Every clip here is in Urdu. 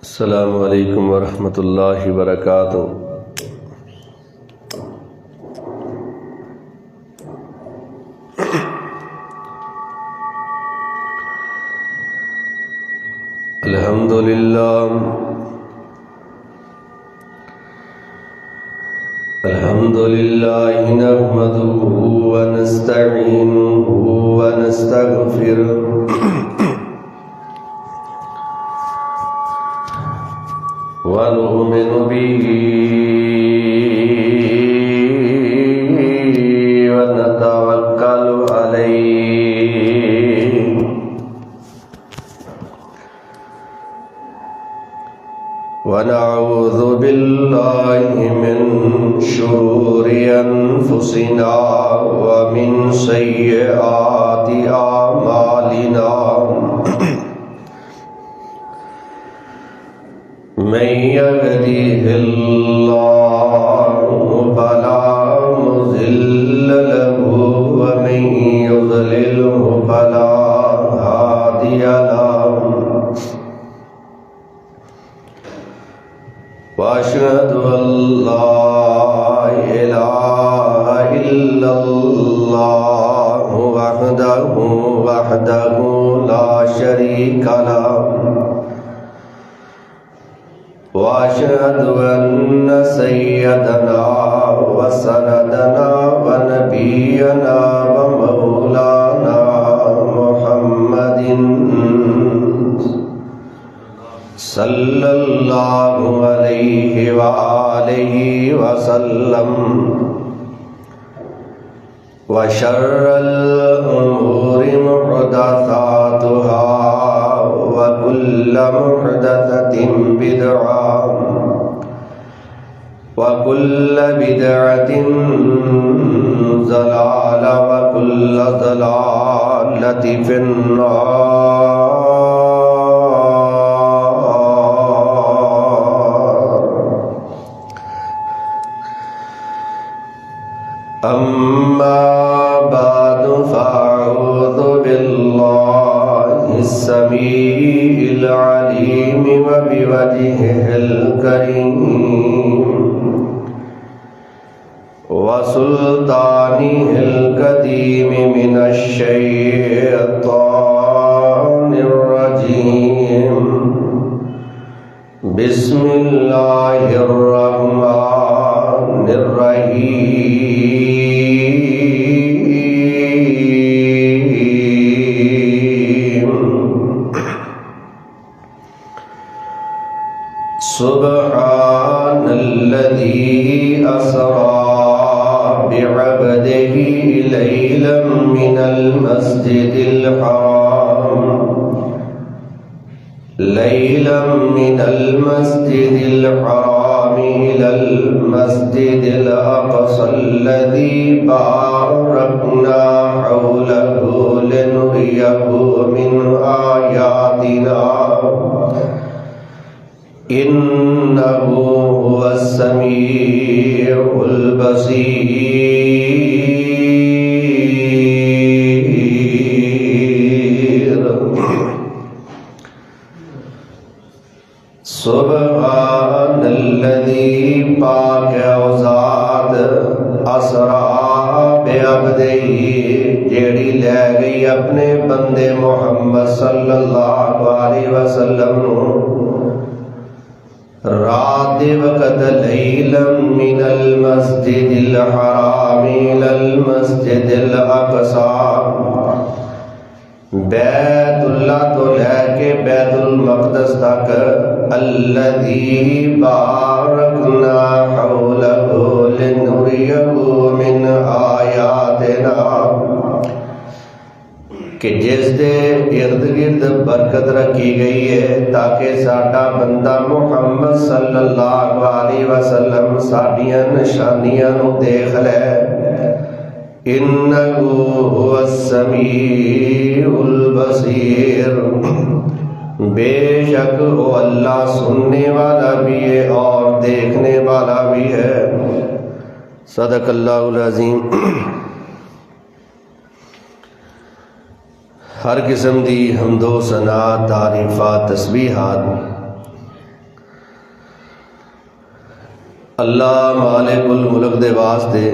السلام علیکم ورحمۃ اللہ وبرکاتہ۔ الحمد للہ نحمده ونستعینه ونستغفره ونؤمن به ونتوکل علیہ ونعوذ باللہ من شرور انفسنا ومن سیئات اعمالنا من يهده الله فلا مضل له ومن يضلله فلا هادي له وأشهد أن لا إله إلا الله وحده لا شريك له وأشهد أن سيدنا وسندنا ونبينا ومولانا محمد صلى الله عليه وآله وسلم وشر الأمور محدثاتها وكل محدثة بدعة وكل بدعة ضلالة وكل ضلالة في النار. أما بعد فأعوذ بالله السميع العليم وبوجهه الكريم وسلطانه القديم من الشيطان الرجيم. بسم الله الرحمن الرحيم. سبحان الذي أسرى بعبده ليلا من المسجد الحرام إلى المسجد الأقصى الذي باركنا حوله لنريه من آياتنا إنه هو السميع البصير. سبحان الذي پاک ذات اسرا بعبدہ جیڑی لے گئی اپنے بندے محمد صلی اللہ علیہ وسلم رات دے وقت لیلا من المسجد الحرام الى المسجد الاقصى بیت اللہ تو لے کے بیت المقدس تک الذی بارکنا حولہ لنریہ من آیاتنا کہ جس دے ارد گرد برکت رکھی گئی ہے تاکہ ساڈا بندہ محمد صلی اللہ علیہ وسلم ساڈیاں نشانیاں نو دیکھ لے. انہ هو السمیع البصیر. بے شک وہ اللہ سننے والا بھی ہے اور دیکھنے والا بھی ہے. صدق اللہ العظیم. ہر قسم دی حمد و ثنا تعریفات تسبیحات اللہ مالک الملک دے واسطے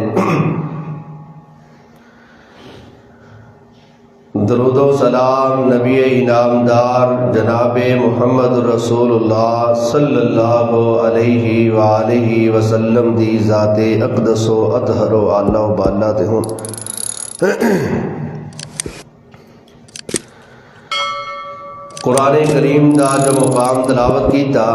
درود و سلام نبی انعامدار جناب محمد رسول اللہ صلی اللہ علیہ وآلہ وسلم دی ذات اقدس و اطہر و اعلیٰ و بالا تے ہوں۔ قرآن کریم دا جو مقام تلاوت کیتا،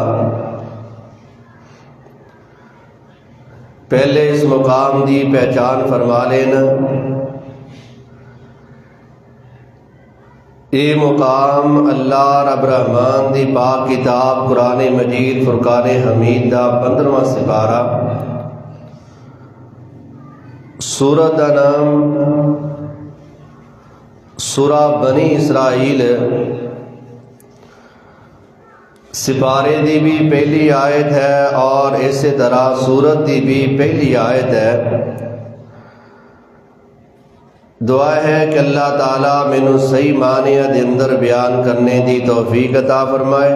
پہلے اس مقام دی پہچان فرما لینا۔ یہ مقام اللہ رب رحمان دی پاک کتاب قرآن مجید فرقان حمید دا 15واں سپارہ، سورۃ دا نام سورہ بنی اسرائیل، سپارے دی بھی پہلی آیت ہے اور اسی طرح سورت دی بھی پہلی آیت ہے۔ دعا ہے کہ اللہ تعالیٰ مینوں صحیح معنی دے اندر بیان کرنے دی توفیق عطا فرمائے،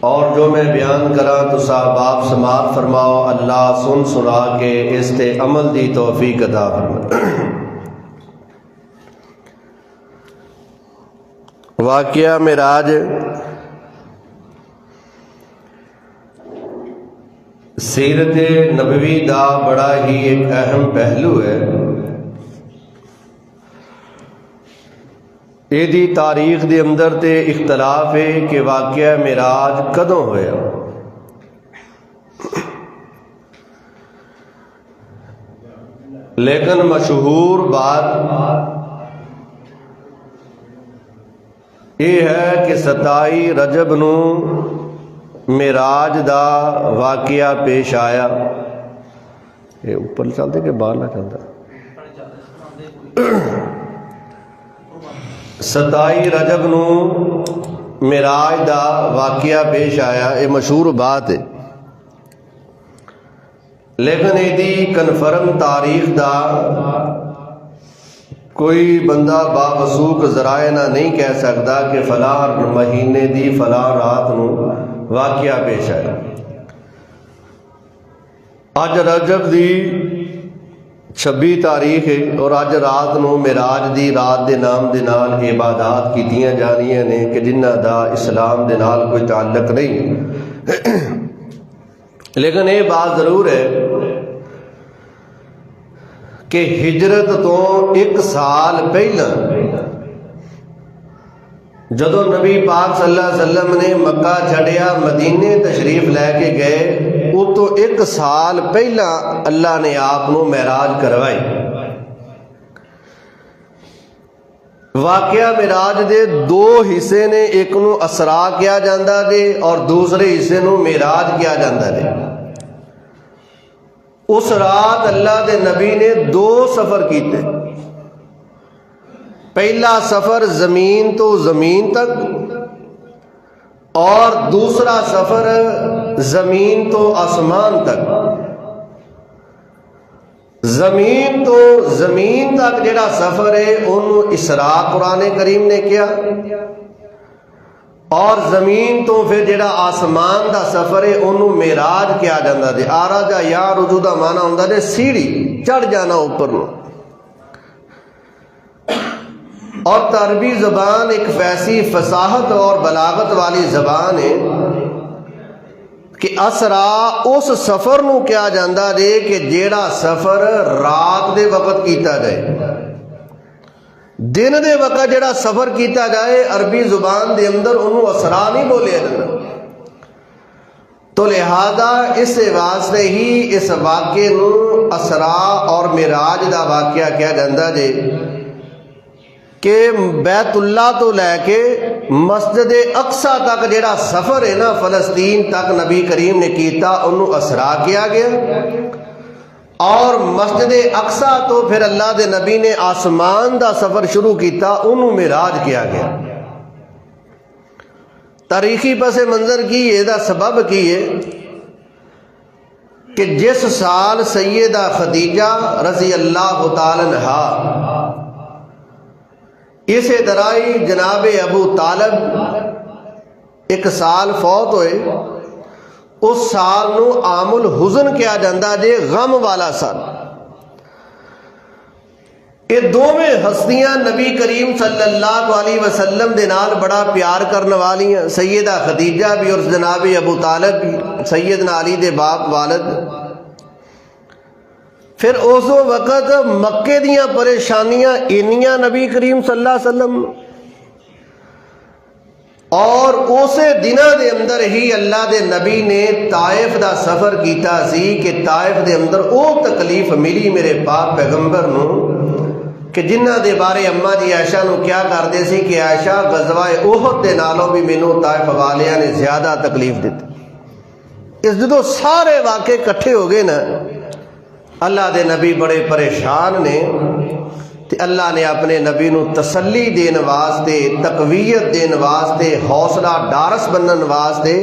اور جو میں بیان کراں تو آپ سماعت فرماؤ، اللہ سن سنا کے اس تے عمل دی توفیق عطا فرمائے۔ واقعہ معراج سیرت نبوی دا بڑا ہی ایک اہم پہلو ہے۔ یہ دی تاریخ دے اندر تے اختلاف ہے کہ واقعہ معراج کدوں ہویا، لیکن مشہور بات یہ ہے کہ 27 رجب نو معراج دا واقعہ پیش آیا۔ یہ اوپر چلتے کہ باہر نہ چلتا؟ 27 رجب نو معراج دا واقعہ پیش آیا، یہ مشہور بات ہے، لیکن یہ دی کنفرم تاریخ دا کوئی بندہ باوثوق ذرائع نہ نہیں کہہ سکتا کہ فلاں مہینے دی فلاں رات نو واقعہ پیش آیا۔ اج رجب دی 26 تاریخ ہے اور اج رات نو معراج دی رات دے نام دے نال عبادات کیتیاں جانیاں نے کہ جنہ دا اسلام دے نال کوئی تعلق نہیں، لیکن یہ بات ضرور ہے کہ ہجرت تو 1 سال پہلا جدو نبی پاک صلی اللہ علیہ وسلم نے مکہ چھڑیا مدینے تشریف لے کے گئے، وہ تو 1 سال پہلا اللہ نے آپ کو معراج کروائی۔ واقعہ معراج دے 2 حصے نے، ایک نو اسرا کیا جاندہ دے اور دوسرے حصے نو معراج کیا جاندہ دے۔ اس رات اللہ دے نبی نے 2 سفر کیتے، پہلا سفر زمین تو زمین تک اور دوسرا سفر زمین تو آسمان تک۔ زمین تو زمین تک جڑا سفر ہے انہوں اسراء قرآن کریم نے کیا، اور زمین تو پھر جڑا آسمان دا سفر ہے انہوں معراج کیا جاندہ دے۔ آراجا یا رجوع دا معنی ہوندہ دے سیڑھی چڑھ جانا اوپر نو، اور عربی زبان ایک ویسی فصاحت اور بلاغت والی زبان ہے کہ اسرا اس سفر نو کیا جاندہ دے کہ جیڑا سفر رات دے وقت کیتا جائے، دن دے وقت جڑا سفر کیتا جائے عربی زبان دے اندر انہوں اسرا نہیں بولے جانا۔ تو لہذا اس واسطے ہی اس واقعے نو اسرا اور معراج دا واقعہ کیا جاندہ دے کہ بیت اللہ تو لے کے مسجد اقصی تک جڑا سفر ہے نا فلسطین تک نبی کریم نے کیتا انہوں اسرا کیا گیا، اور مسجد اقصی تو پھر اللہ دے نبی نے آسمان دا سفر شروع کیتا انہوں معراج کیا گیا۔ تاریخی پس منظر کی یہ دا سبب کی ہے کہ جس سال سیدہ خدیجہ رضی اللہ تعالی عنہا اسی طرح ہی جناب ابو طالب 1 سال فوت ہوئے، اس سال نو عام الحزن کیا جاندہ جے، غم والا سال۔ یہ دونوں ہستیاں نبی کریم صلی اللہ علیہ وسلم دے نال بڑا پیار کرنے والی ہیں، سیدہ خدیجہ بھی اور جناب ابو طالب بھی، سیدنا علی دے باپ والد۔ پھر اس وقت مکے دیاں پریشانیاں انیاں نبی کریم صلی اللہ علیہ وسلم، اور اسے دنوں دے اندر ہی اللہ دے نبی نے طائف دا سفر کیتا سی کہ طائف دے اندر او تکلیف ملی میرے پاک پیغمبر نو کہ جنہ دے بارے اماں جی عائشہ نو کیا کردے سی کہ عائشہ غزوہ احد دے نالوں بھی مینوں طائف والیاں نے زیادہ تکلیف دیتی۔ اس جدوں سارے واقعے کٹھے ہو گئے نا، اللہ دے نبی بڑے پریشان نے، تے اللہ نے اپنے نبی نو تسلی دین واسطے، تقویت دین واسطے، حوصلہ ڈارس بنن واسطے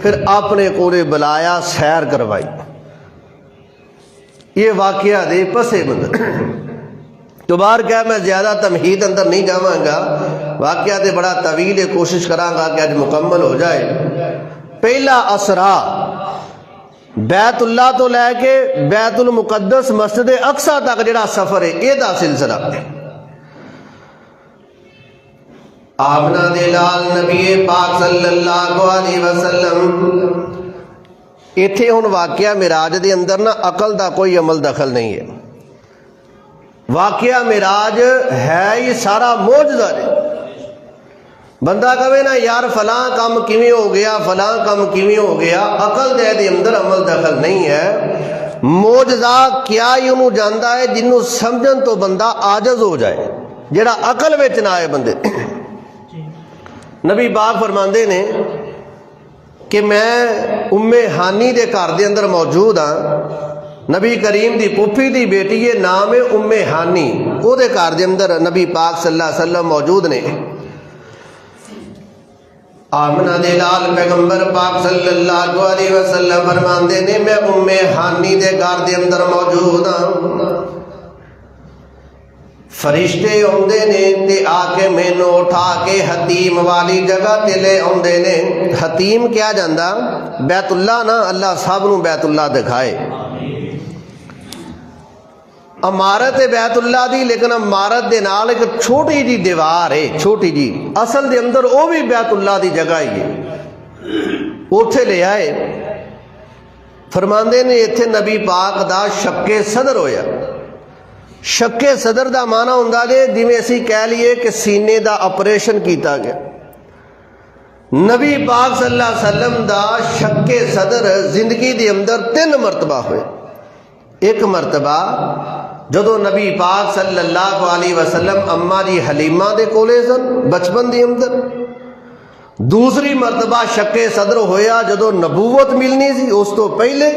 پھر اپنے کولے بلایا، سیر کروائی۔ یہ واقعہ دے پسے منظر تو باہر کیا میں زیادہ تمہید اندر نہیں جاواں گا، واقعہ دے بڑا طویل ہے، کوشش کراں گا کہ آج مکمل ہو جائے۔ پہلا اسرا بیت اللہ تو لے کے بیت المقدس مسجد اقصیٰ تک جڑا سفر ہے، یہ دا سلسلہ آمنہ دے لال نبی پاک صلی اللہ علیہ وسلم۔ ایتھے ہن واقعہ معراج دے اندر نا عقل دا کوئی عمل دخل نہیں ہے، واقعہ معراج ہے یہ سارا معجزہ ہے۔ بندہ کہے نا یار فلاں کام کیویں ہو گیا، فلاں کام کیویں ہو گیا، عقل دے اندر عمل دخل نہیں ہے۔ معجزہ کیا ہی انہوں جاندا ہے جنہوں سمجھن تو بندہ عاجز ہو جائے، جڑا عقل وچ نہ آئے بندے۔ نبی پاک فرماندے نے کہ میں ام ہانی دے گھر دے اندر موجود ہاں، نبی کریم دی پھوپھی دی بیٹی ہے، نام ہے ام ہانی، او دے گھر دے اندر نبی پاک صلی اللہ علیہ وسلم موجود نے۔ آمنہ دے لال پیغمبر پاک صلی اللہ علیہ وسلم فرماندے نے میں ام ہانی دے گھر دے اندر موجود ہاں، فرشتے آندے نے تے آ کے مینوں اٹھا کے حتیم والی جگہ تے لے آندے نے۔ حتیم کیا جاندا؟ بیت اللہ نا، اللہ سب نو بیت اللہ دکھائے۔ عمارت بیت اللہ دی، لیکن عمارت دے نال ایک چھوٹی جی دیوار ہے، چھوٹی جی، اصل دے اندر وہ بھی بیت اللہ دی جگہ ہی ہے۔ اوتھے لے آئے، فرماندے نے ایتھے نبی پاک دا شق صدر ہویا۔ شق صدر دا معنی ہوندا جے جویں اسی کہہ لیے کہ سینے دا آپریشن کیتا گیا۔ نبی پاک صلی اللہ علیہ وسلم دا شق صدر زندگی دے اندر 3 مرتبہ ہوئے۔ ایک مرتبہ جدو نبی پاک صلی اللہ علیہ وسلم اماں جی حلیمہ دے کولے سن بچپن دی اندر، دوسری مرتبہ شق صدر ہویا جدو نبوت ملنی سی اس تو پہلے،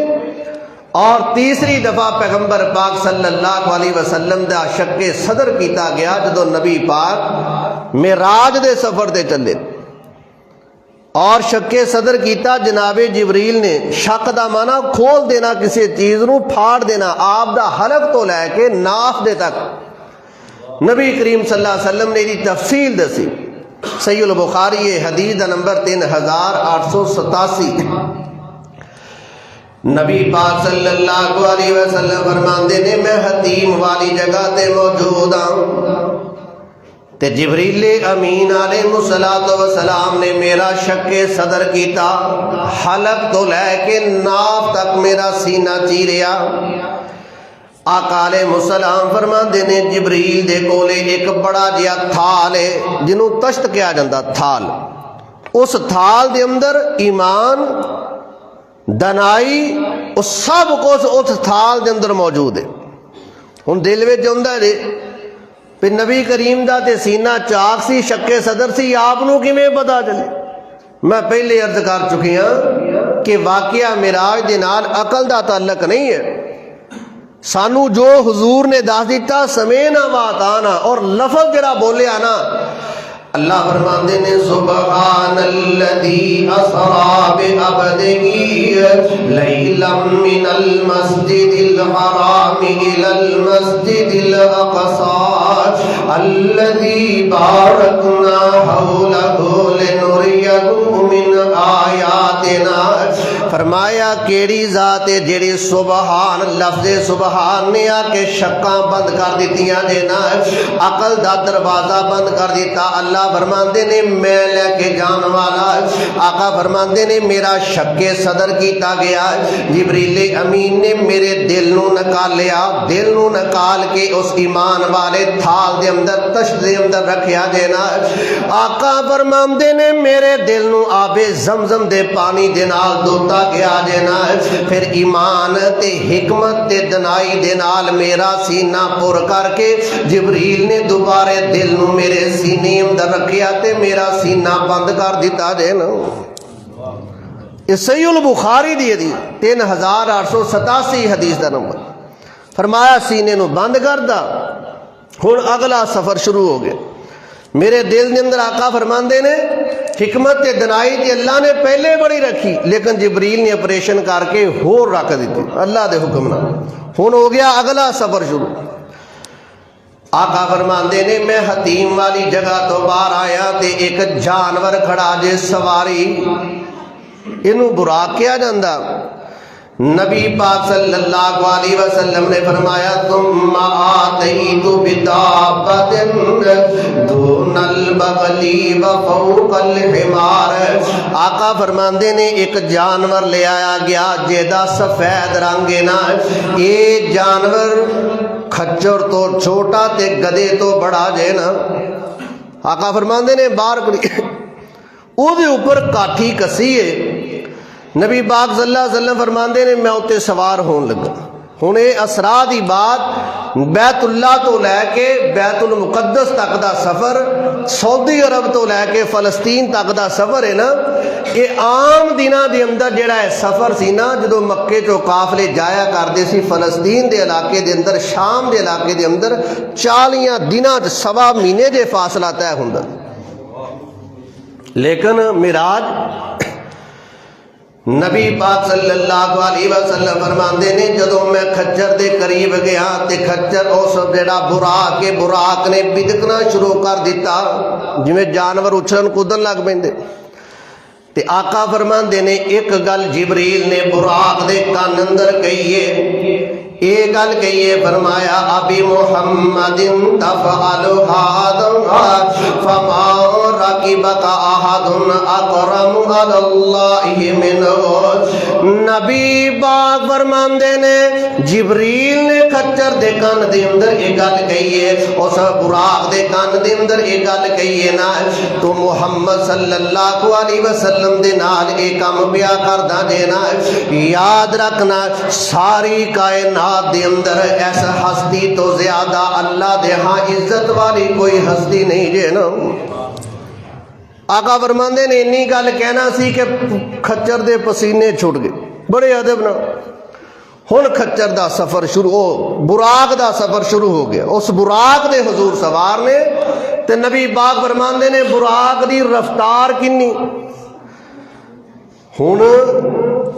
اور تیسری دفعہ پیغمبر پاک صلی اللہ علیہ وسلم دا شق صدر کیتا گیا جدو نبی پاک معراج دے سفر دے چلے۔ اور شق صدر کیتا جناب جبریل نے۔ شق دا معنی کھول دینا، کسی چیز نو پھاڑ دینا، آپ دا حلق تو لے کے ناف دے تک نبی کریم صلی اللہ علیہ وسلم نے دی تفصیل دسی۔ صحیح البخاری حدیث دا نمبر 3887۔ نبی پاک صلی اللہ علیہ وسلم فرماندے نے میں حتیم والی جگہ تے موجود ہوں تے جبریل امین علیہ السلام نے میرا شق صدر کیتا، حلق تو لے کے ناف تک میرا سینہ چیریا۔ آقا علیہ السلام فرماندے نے جبریل دے کولے ایک بڑا جیا تھال ہے جنہوں تشت کیا جاندہ تھال، اس تھال دے اندر ایمان، دنائی، اس سب کچھ اس تھال دے اندر موجود ہے۔ ہن دل وچ جوندا ہے پھر نبی کریم دا تے سینہ چاک سی، شق صدر سی، آپ نو کیویں پتہ چلے؟ میں پہلے عرض کر چکی ہاں کہ واقعہ معراج دے نال عقل دا تعلق نہیں ہے۔ سانو جو حضور نے دس دیتا سمینا واتانا، اور لفظ جڑا بولیا نا، اللہ فرماندے نے سبحان الذی اسرا بعبدہ لیلا من المسجد الحرام الى المسجد الاقصى الذی بارکنا حولہ لنریہ من آیاتنا فرمایا کیڑی ذات ہے جیڑی سبحان لفظ سبحان نے آ کے شکاں بند کر دیتیاں جے نا عقل دا دروازہ بند کر دیتا. اللہ فرماندے نے میں لے کے جان والا. آقا فرماندے نے میرا شک صدر کیتا گیا. جبریل امین نے میرے دل نو نکالیا, دل نو نکال کے اس ایمان والے تھال دے اندر تشت دے اندر رکھیا دینا. آقا فرماندے نے میرے دل نو آب زمزم دے پانی دے نال دھوتا گیا دینا. پھر ایمان تے حکمت تے دنائی دے نال میرا سینہ پر کر کے جبریل نے دوبارہ دل نو میرے سینے اندر رکھیا تے میرا سینہ بند کر دیتا دینا. صحیح البخاری دی 3887 حدیث دا نمبر. فرمایا سینے نو بند کر دا. ہن اگلا سفر شروع ہو گیا. میرے دل دے اندر آقا فرماندے نے حکمت تے دنائی تے اللہ نے پہلے بڑی رکھی, لیکن جبریل نے آپریشن کر کے ہور رکھ دیتی اللہ دے حکم نال. ہن ہو گیا اگلا سفر شروع. آقا فرماندے نے میں حتیم والی جگہ تو باہر آیا تے ایک جانور کھڑا جے سواری, انہوں براق کیا جاندہ. نبی پاک صلی اللہ علیہ وسلم نے فرمایا ثم آتیت بدابۃ دون البغلی وفوق الحمار. آقا فرماندے نے ایک جانور لے آیا گیا جیدہ سفید رنگ نا. یہ جانور کھچر تو چھوٹا تے گدے تو بڑا جے نا. آقا فرماندے نے بار کری او دے اوپر کاٹھی کسی ہے. نبی پاک صلی اللہ علیہ وسلم فرماندے نے میں اتے سوار ہون لگا. ہن اے اسرا دی بات بیت اللہ تو لے کے بیت المقدس تک دا سفر, سعودی عرب تو لے کے فلسطین تک دا سفر ہے نا. یہ عام دناں دے اندر جڑا ہے سفر سی نا, جدو مکے چوں قافلے جایا کردے سی فلسطین دے علاقے دے اندر, شام دے علاقے دے اندر 40 دناں سوا مہینے دے فاصلہ طے ہوندا. لیکن معراج نبی پاک صلی اللہ علیہ وسلم فرماندے نے جدوں میں کھچر دے قریب گیا تے کھچر اس جڑا براق ہے براق نے بدکنا شروع کر دیتا جویں جانور اچھلن کودن لگ پیندے. تے آقا فرماندے نے ایک گل جبریل نے براق دے کان اندر کہیے, یہ گل کہیے فرمایا ابی محمد تفعل هذا فما رکبک احد اکرم علی اللہ منہ. نبی پاک فرماندے نے جبریل نے کھچر دے کان دے اندر یہ گل کہیے, اس براق دے کان دے اندر یہ گل کہیے نا تو محمد صلی اللہ علیہ وسلم دے نال ایک کام پیا کردا جے نا. یاد رکھنا ساری کائنات دے اندر ایسا ہستی تو زیادہ اللہ دے ہاں عزت والی کوئی ہستی نہیں جے نا. آقا فرماندے نے انی گل کہنا سی کہ کھچر دے پسینے چھوٹ گئے بڑے ادب نا. ہن کھچر دا سفر شروع ہو, براق دا سفر شروع ہو گیا. اس براق دے حضور سوار نے تے نبی پاک فرماندے نے براق دی رفتار کنی. ہن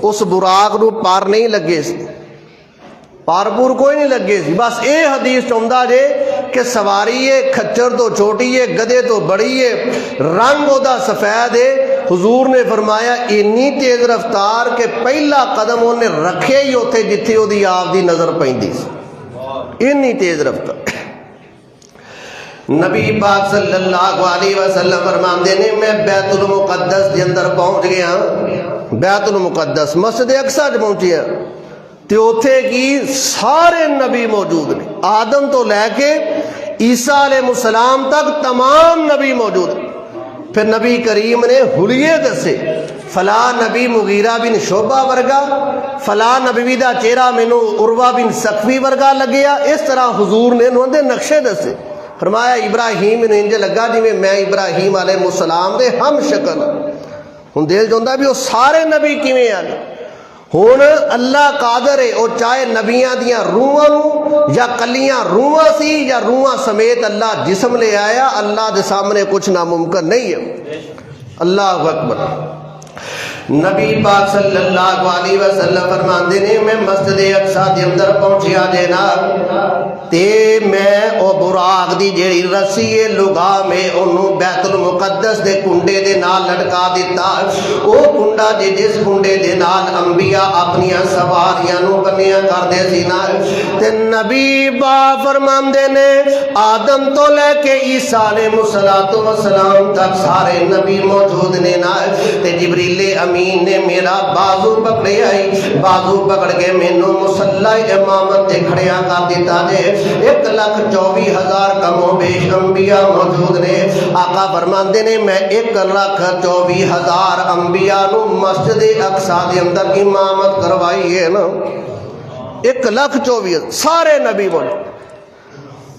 اس براق نو پار نہیں لگے سی, پار پور کوئی نہیں لگے سی. بس اے حدیث چاہتا جے کہ سواری ہے کھچر تو چھوٹی ہے گدے تو بڑی ہے, رنگ او دا سفید ہے. حضور نے فرمایا اتنی تیز رفتار کہ پہلا قدم انہیں رکھے ہی اوتھے جتھے او دی آپ دی نظر پیندی سی, اتنی تیز رفتار. نبی پاک صلی اللہ علیہ وسلم فرماندے نے میں بیت المقدس دے اندر پہنچ گیا. بیت المقدس مسجد اقصی پہنچیا تے اوتھے کی سارے نبی موجود نے, آدم تو لے کے عیسیٰ علیہ السلام تک تمام نبی موجود ہیں. پھر نبی کریم نے حلیے دسے, فلاں نبی مغیرہ بن شعبہ ورگا, فلاں نبی دا چہرہ مینوں عروہ بن سقفی ورگا لگیا. اس طرح حضور نے انہوں نے نقشے دسے. فرمایا ابراہیم نے انج لگا جویں میں ابراہیم علیہ السلام دے ہم شکل. ہن دل چاہندا بھی وہ سارے نبی کیویں آ گئے. ہن اللہ قادر ہے وہ چاہے نبیاں دیاں روحاں نو یا کلیاں روحاں سی یا روحاں سمیت اللہ جسم لے آیا, اللہ دے سامنے کچھ ناممکن نہیں ہے. اللہ اکبر. نبی پاک صلی اللہ علیہ وسلم فرماندے نے میں مسجد اقصی دے اندر پہنچیا جناب تے میں او براق دی جیڑی رسی ہے لگام ہے انہوں بیت المقدس دے کنڈے دے نال لٹکا دیتا او کنڈا جس کنڈے دے نال انبیاء اپنی سواریاں نو بنیا کر دے سی نا تے نبی با فرماندے نے آدم تو لے کے عیسیٰ علیہ السلام تک سارے نبی موجود نے نا تے جبریل امین نے میرا بازو پکڑے آئی بازو پکڑ کے مینوں مصلی امامت تے کھڑیا کر دیتا جے 1,24,000 کم و بیش انبیاء موجود نے آقا فرماندے نے میں 1,24,000 انبیاء نو مسجد اقصی دے اندر امامت کروائی ہے نا 1,24,000 سارے نبی موجود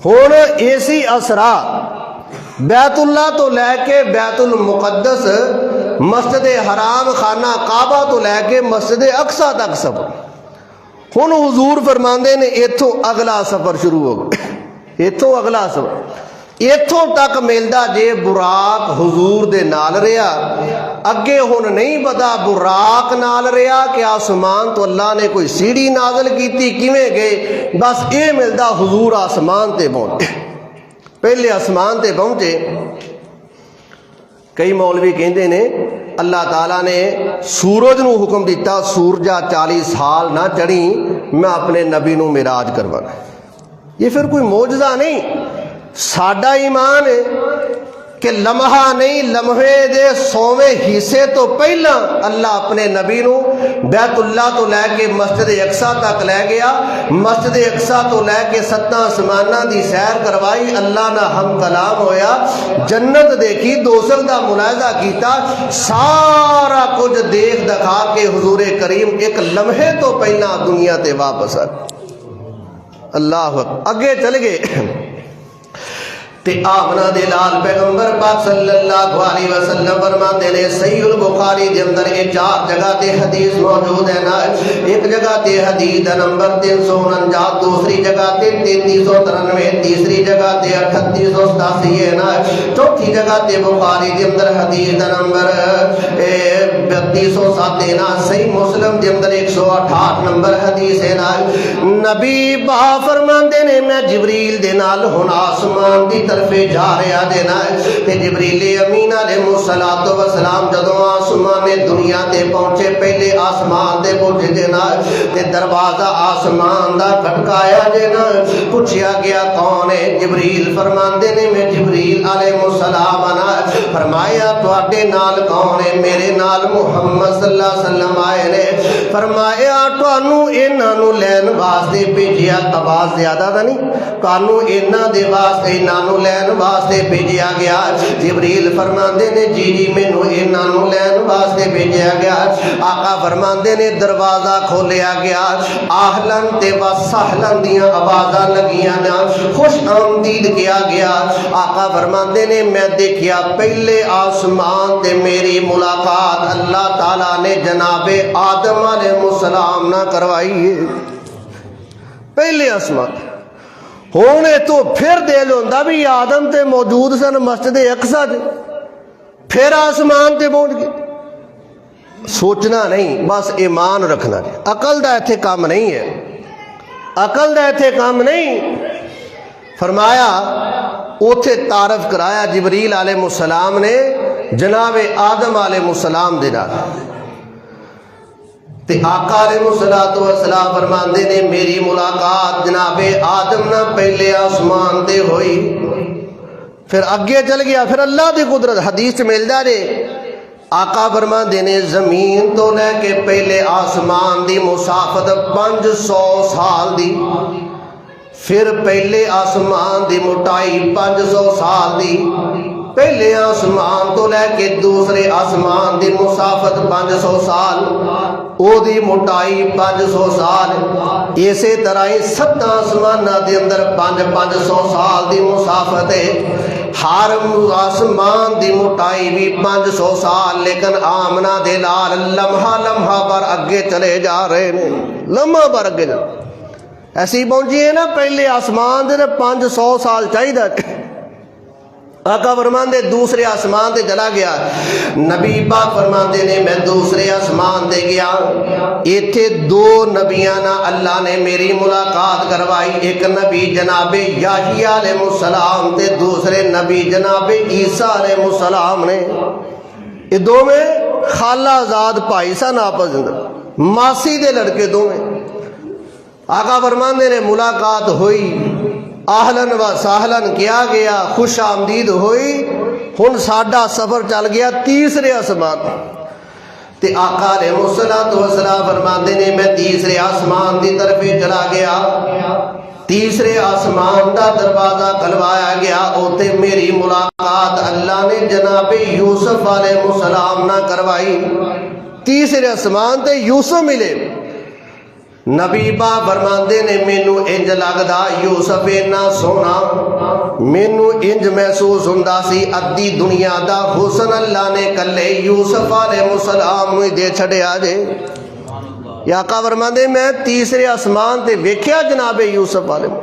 ہون ایسی اسرا بیت اللہ تو لے کے بیت المقدس مسجد حرام خانہ کعبہ تو لے کے مسجد اقصی تک سفر ہن حضور فرماندے نے ایتھوں اگلا سفر شروع ہو گیا ایتھوں اگلا سفر ایتھوں تک ملدا جے براق حضور دے نال رہیا اگے ہن نہیں پتا براق نال رہیا کہ آسمان تو اللہ نے کوئی سیڑھی نازل کیتی کیویں گئے بس اے ملدا حضور آسمان تے پہنچے پہلے آسمان تے پہنچے کئی مولوی کہندے نے اللہ تعالیٰ نے سورج نو حکم دیتا سورجا 40 سال نہ چڑھی میں اپنے نبی نو معراج کروانا یہ پھر کوئی معجزہ نہیں ساڈا ایمان ہے کہ لمحہ نہیں لمحے دے 100ویں حصے تو پہلا اللہ اپنے نبی نو بیت اللہ تو لے کے مسجد اقصی تک لے گیا مسجد اقصی تو لے کے 7 آسماناں دی سیر کروائی اللہ نہ ہم کلام ہویا جنت دیکھی دوزخ دا ملاحظہ کیتا سارا کچھ دیکھ دکھا کے حضور کریم ایک لمحے تو پہلا دنیا تے واپس آ اللہ اگے چل گئے تے آمنہ دے لال پیغمبر پاک صلی اللہ علیہ وسلم فرماتے نے صحیح البخاری دے اندر یہ 4 جگہ تے حدیث موجود ہے نا ایک جگہ تے حدیث نمبر 349 دوسری جگہ تے 3393 تیسری جگہ تے 3887 ہے نا چوتھی جگہ تے بخاری دے اندر حدیث نمبر 3207 ہے نا صحیح مسلم دے اندر 168 نمبر حدیث ہے نا نبی با فرماندے نے میں جبریل دے نال ہن آسمان دی طرف جا رہا دینا تے جبریل امین علیہ السلام جدوں آسمان دنیا تے پہنچے پہلے آسمان تے پہنچے دینا تے دروازہ آسمان دا کھٹکایا دینا پوچھیا گیا کون ہے جبریل فرماندے نے میں جبریل علیہ السلام آنا فرمایا تواڈے نال کون ہے میرے نال محمد صلی اللہ علیہ وسلم آئے نے فرمایا تانوں انہاں نو لین واسطے بھیجیا آواز زیادہ تا نہیں تانوں انہاں دے واسطے انہاں لین واسطے بھیجیا گیا جبریل فرماندے نے جی جی مینوں انہاں نوں لین واسطے بھیجیا گیا آقا فرماندے نے دروازہ کھولیا گیا آہلن تے وسہلن دیاں آوازاں لگیاں نا خوش آمدید کیا گیا آقا فرماندے نے میں دیکھیا پہلے آسمان تے میری ملاقات اللہ تعالیٰ نے جناب آدم علیہ السلام نہ کروائی ہے پہلے آسمان ہونے تو پھر دل ہوندا بھی آدم تے موجود سن مسجد اقصی پھر آسمان تے پہنچ گئے سوچنا نہیں بس ایمان رکھنا عقل دا ایتھے کام نہیں ہے عقل دا ایتھے کام نہیں فرمایا اوتھے تعارف کرایا جبریل علیہ السلام نے جناب آدم علیہ السلام دے نال تے آقا علیہ السلام فرماندے نے میری ملاقات جناب آدم نہ پہلے آسمان تے ہوئی پھر اگے چل گیا پھر اللہ دی قدرت حدیث ملدا جے آقا فرماندے نے زمین تو لے کے پہلے آسمان دی مسافت 500 سال دی پھر پہلے آسمان دی موٹائی 500 سال دی پہلے آسمان تو لے کے دوسرے آسمان دی مسافت 500 سال او دی موٹائی 500 سال اسی طرح 7 آسماناں دے اندر 500 سال دی مسافت ہے ہر آسمان دی موٹائی بھی 500 سال لیکن آمنہ دے لال لمحہ لمحہ پر اگے چلے جا رہے ہیں لمحہ پر اگے جا ایسی پہنچی ہے نا پہلے آسمان دے 500 سال چاہیے آقا فرماندے دوسرے آسمان تے چلا گیا. نبی پاک فرماندے نے میں دوسرے آسمان تے گیا, ایتھے دو نبیاں نال اللہ نے میری ملاقات کروائی. ایک نبی جناب یحییٰ علیہ السلام تے دوسرے نبی جناب عیسیٰ علیہ السلام نے. یہ دو میں خالہ زاد بھائی سن آپس اندر, ماسی دے لڑکے دو میں. آقا فرماندے نے ملاقات ہوئی, اہلن و سہلن کیا گیا, خوش آمدید ہوئی. ہن ساڈا سفر چل گیا تیسرے آسمان تے آقا علیہ الصلوۃ والسلام فرماندے نے میں تیسرے آسمان دی طرف چلا گیا. تیسرے آسمان دا دروازہ کھلوایا گیا, اوتے میری ملاقات اللہ نے جناب یوسف علیہ السلام نہ کروائی. تیسرے آسمان تے یوسف ملے. نبی پاک فرماندے نے مینوں انج لگدا یوسف اتنا سونا, مینوں انج محسوس ہوندا سی ادھی دنیا دا حسن اللہ نے کلے یوسف علیہ السلام نوں دے چھڈیا جے. یا آقا فرماندے میں تیسرے آسمان تے ویکھیا جناب یوسف علیہ,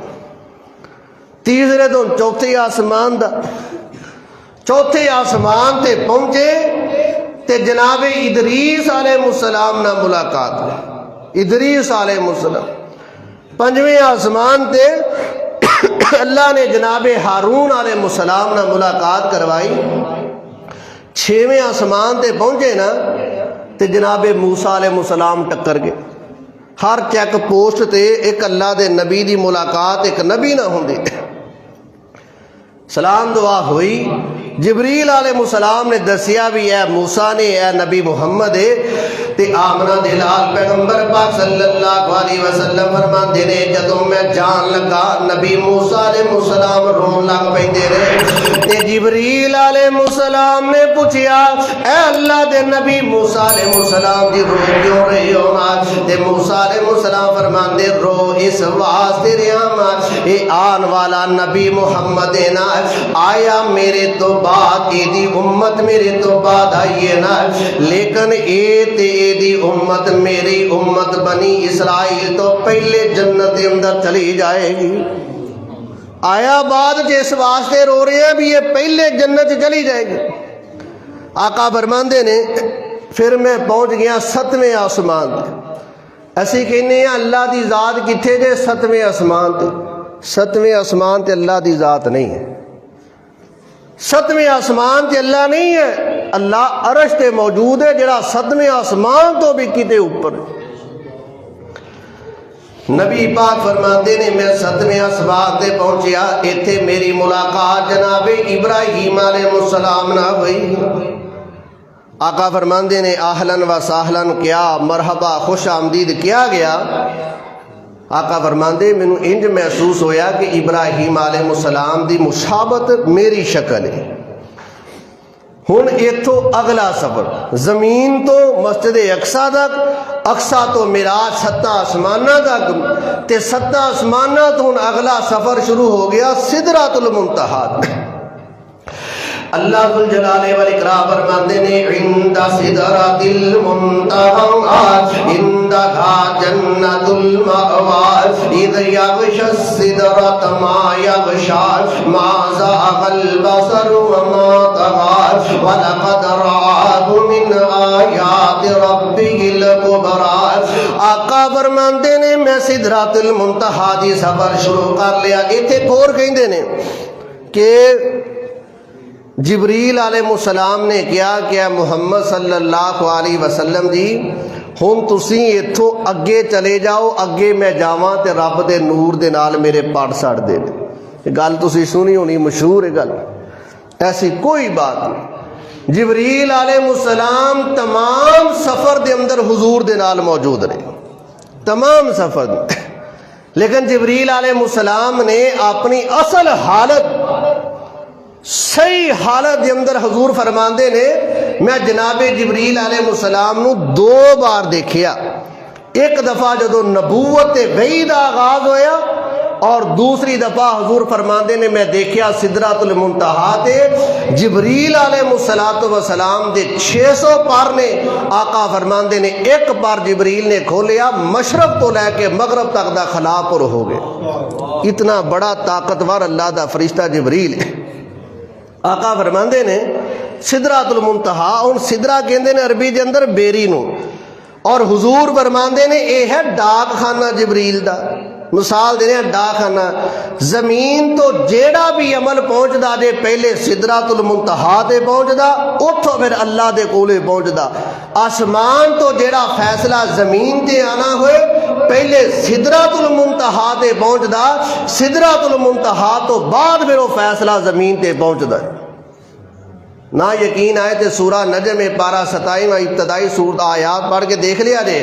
تیسرے تو چوتھے آسمان دا, چوتھے آسمان تے پہنچے تے جناب ادریس علیہ السلام نہ ملاقات ہوئی. ادریس علیہ السلام. پنجویں آسمان تے اللہ نے جناب ہارون علیہ السلام نہ ملاقات کروائی. چھویں آسمان تے پہنچے نا تے جناب موسیٰ علیہ السلام ٹکر گئے. ہر چیک پوسٹ تے ایک اللہ دے نبی دی ملاقات ایک نبی نہ ہوندی. سلام دعا ہوئی. جبریل علیہ السلام نے دسیا بھی اے موسیٰ نے اے نبی محمد ہے تے آمنہ دے لال پیغمبر پاک صلی اللہ علیہ وسلم فرماندے نے جدوں میں جان لگا نبی موسیٰ علیہ السلام رون لگ پیندے رہے تے جبریل علیہ السلام نے پوچھیا اے اللہ دے نبی موسیٰ علیہ السلام دی رو کیوں رہی ہو آج. تے موسیٰ علیہ السلام فرماندے رو اس واسطے رہا آج اے آن والا نبی محمد ہے نا, آیا میرے تو بعد اے دی امت میرے تو بعد آئیے نا, لیکن اے تے اے دی امت میری امت بنی اسرائیل تو پہلے جنت اندر چلی جائے گی. آیا بعد جس واسطے رو رہے ہیں بھی یہ پہلے جنت چلی جائے گی. آقا فرماندے نے پھر میں پہنچ گیا 7ویں آسمان تے. اسی کہنے ہیں اللہ دی ذات کتھے جے 7ویں آسمان تے. 7ویں آسمان تے اللہ دی ذات نہیں ہے. 7ویں آسمان تے اللہ نہیں ہے, اللہ عرش تے موجود ہے جڑا 7ویں آسمان تو بھی کتے اوپر. نبی پاک فرماتے نے میں 7ویں آسمان تے پہنچیا, ایتھے میری ملاقات جناب ابراہیم علیہ السلام نہ ہوئی. آقا فرماندے نے اہلن و سہلن کیا, مرحبا خوش آمدید کیا گیا. آقا فرماندے مینوں انج محسوس ہویا کہ ابراہیم علیہ السلام دی مشابت میری شکل ہے. ہن ایتھوں اگلا سفر زمین تو مسجد اقصیٰ تک, اقصیٰ تو معراج 7 آسمانہ تک, تے 7 آسمانہ تو ہن اگلا سفر شروع ہو گیا سدرۃ المنتہی. اللہ ذو الجلال والاکرام فرماتے ہیں عند سدرۃ المنتہی عندہا جنت المأوی اذ یغشی السدرۃ ما یغشی ما زاغ البصر وما طغی ولقد رآہ من آیات ربہ الکبری. آقا فرماتے ہیں میں سدرۃ المنتہی دی سفر شروع کر لیا. ایتھے کور کہندے نے کہ جبریل علیہ السلام نے کیا محمد صلی اللہ علیہ وسلم جی ہن تسی ایتھوں اگے چلے جاؤ, اگے میں جاواں تے رب دے نور دے نال میرے پڑ سڑ دے. گل تسی سنی ہونی, مشہور ہے گل, ایسی کوئی بات نہیں. جبریل علیہ السلام تمام سفر دے اندر حضور دے نال موجود رہے, تمام سفر دے. لیکن جبریل علیہ السلام نے اپنی اصل حالت صحیح حالت دے اندر حضور فرماندے نے میں جناب جبریل علیہ السلام نو 2 بار دیکھیا. ایک دفعہ جدو نبوت وحی دا آغاز ہویا, اور دوسری دفعہ حضور فرماندے نے میں دیکھیا سدرۃ المنتہی تے جبریل علیہ السلام دے 600 پر نے. آقا فرماندے نے ایک پر جبریل نے کھولیا, مشرق تو لے کے مغرب تک دا خلا پر ہو گئے. اتنا بڑا طاقتور اللہ دا فرشتہ جبریل ہے. آقا فرماندے نے سدرۃ المنتہا، ہن سدرہ کہندے نے عربی دے اندر بیری نو، اور حضور فرماندے نے اے ہے ڈاک خانہ جبریل دا۔ مثال دے رہے ڈاک خانہ، زمین تو جیڑا بھی عمل پہنچدا جے پہلے سدرۃ المنتہا تے پہنچدا، اتھوں پھر اللہ دے کولے پہنچدا۔ آسمان تو جیڑا فیصلہ زمین تے آنا ہوئے پہلے سدرۃ المنتہا تے پہنچدا، سدرۃ المنتہا تو بعد پھر وہ فیصلہ زمین تے پہنچدا ہے۔ نہ یقین آئے تو سورہ نجم پارہ 27 ابتدائی سورت آیات پڑھ کے دیکھ لیا جے۔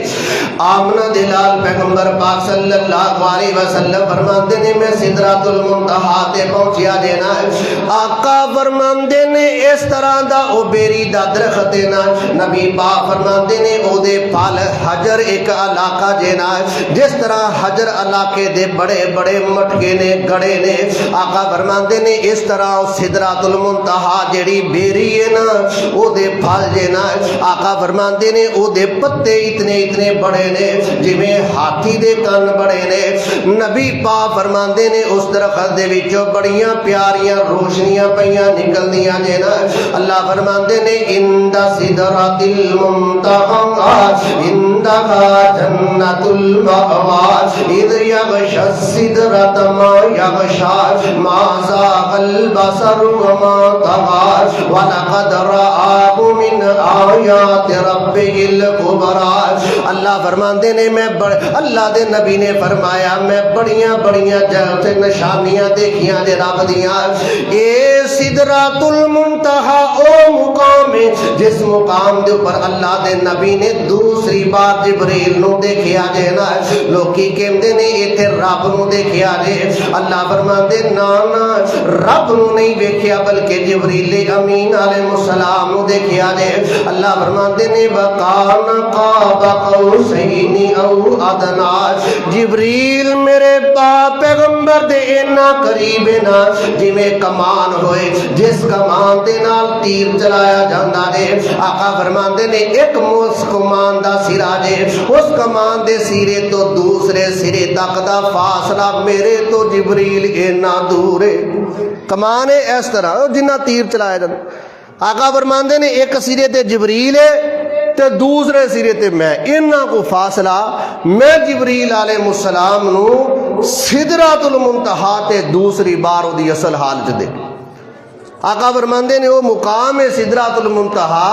آمنہ دلال پیغمبر پاک صلی اللہ علیہ وسلم فرماندے نے میں سدرۃ المنتہا تے پہنچیا جینا ہے۔ آقا فرماندے نے اس طرح دا او بیری دا درخت نا، نبی پاک فرماندے نے او دے پھل حجر ایک علاقہ جینا ہے، جس طرح حجر علاقے دے بڑے بڑے مٹکے نے گڑے نے، آقا فرماندے نے اس طرح سدرۃ المنتہا جیڑی بیری نا او دے پھل جینا، آقا فرماندے نے او دے پتے اتنے اتنے بڑے نے جویں ہاتھی دے کان بڑے نے۔ نبی پاک فرماندے نے اس درخت دے وچوں بڑیاں پیاریاں روشنیاں پیاں نکلدیاں جینا۔ اللہ فرماندے نے عند سدرۃ المنتہا عندها جنۃ المأوى اذ یغشی السدرۃ ما یغشی ما زاغ البصر وما طغى وَلَقَدْ رَآهُ مِنْ آيَاتِ رَبِّهِ الْكُبْرَى۔ اللہ فرماندے نے میں اللہ دے نبی نے فرمایا میں بڑیاں بڑیاں جگہ سے نشانیاں دیکھیاں دے رب دیاں۔ اے سدرۃ المنتہا او مقام ہے جس مقام دے اوپر اللہ دے نبی نے دوسری بار جبریل نو دیکھیا جے نا۔ لوکی کہندے نے ایتھے رب نو دیکھیا جے، اللہ فرماندے نا نا رب نو نہیں دیکھیا بلکہ جبریل امین علیہ السلام نو دیکھیا جے۔ اللہ فرماندے نے وَقَانَ قَابَ قَوْسَيْنِ أَوْ أَدْنَىٰ، جبریل میرے پاک پیغمبر دے اینا قریب نا جویں کمان ہوئے جس کمان دے نال تیر چلایا جاندا جے۔ آقا فرماندے نے ایک اس کمان دا سرا جے، اس کمان دے سرے تو دوسرے سرے تک دا فاصلہ میرے تو جبریل اینا دور ہے۔ کمان ہے اس طرح جنہ تیر چلایا جاندا۔ آقا فرماندے نے ایک سرے تے جبریل ہے تے دوسرے سرے تے میں، انہاں کو فاصلہ میں جبریل علیہ السلام نو سدرۃ المنتہا تے دوسری بار او دی اصل حال چ دے۔ آقا فرماندے نے وہ مقام ہے سدرۃ المنتہا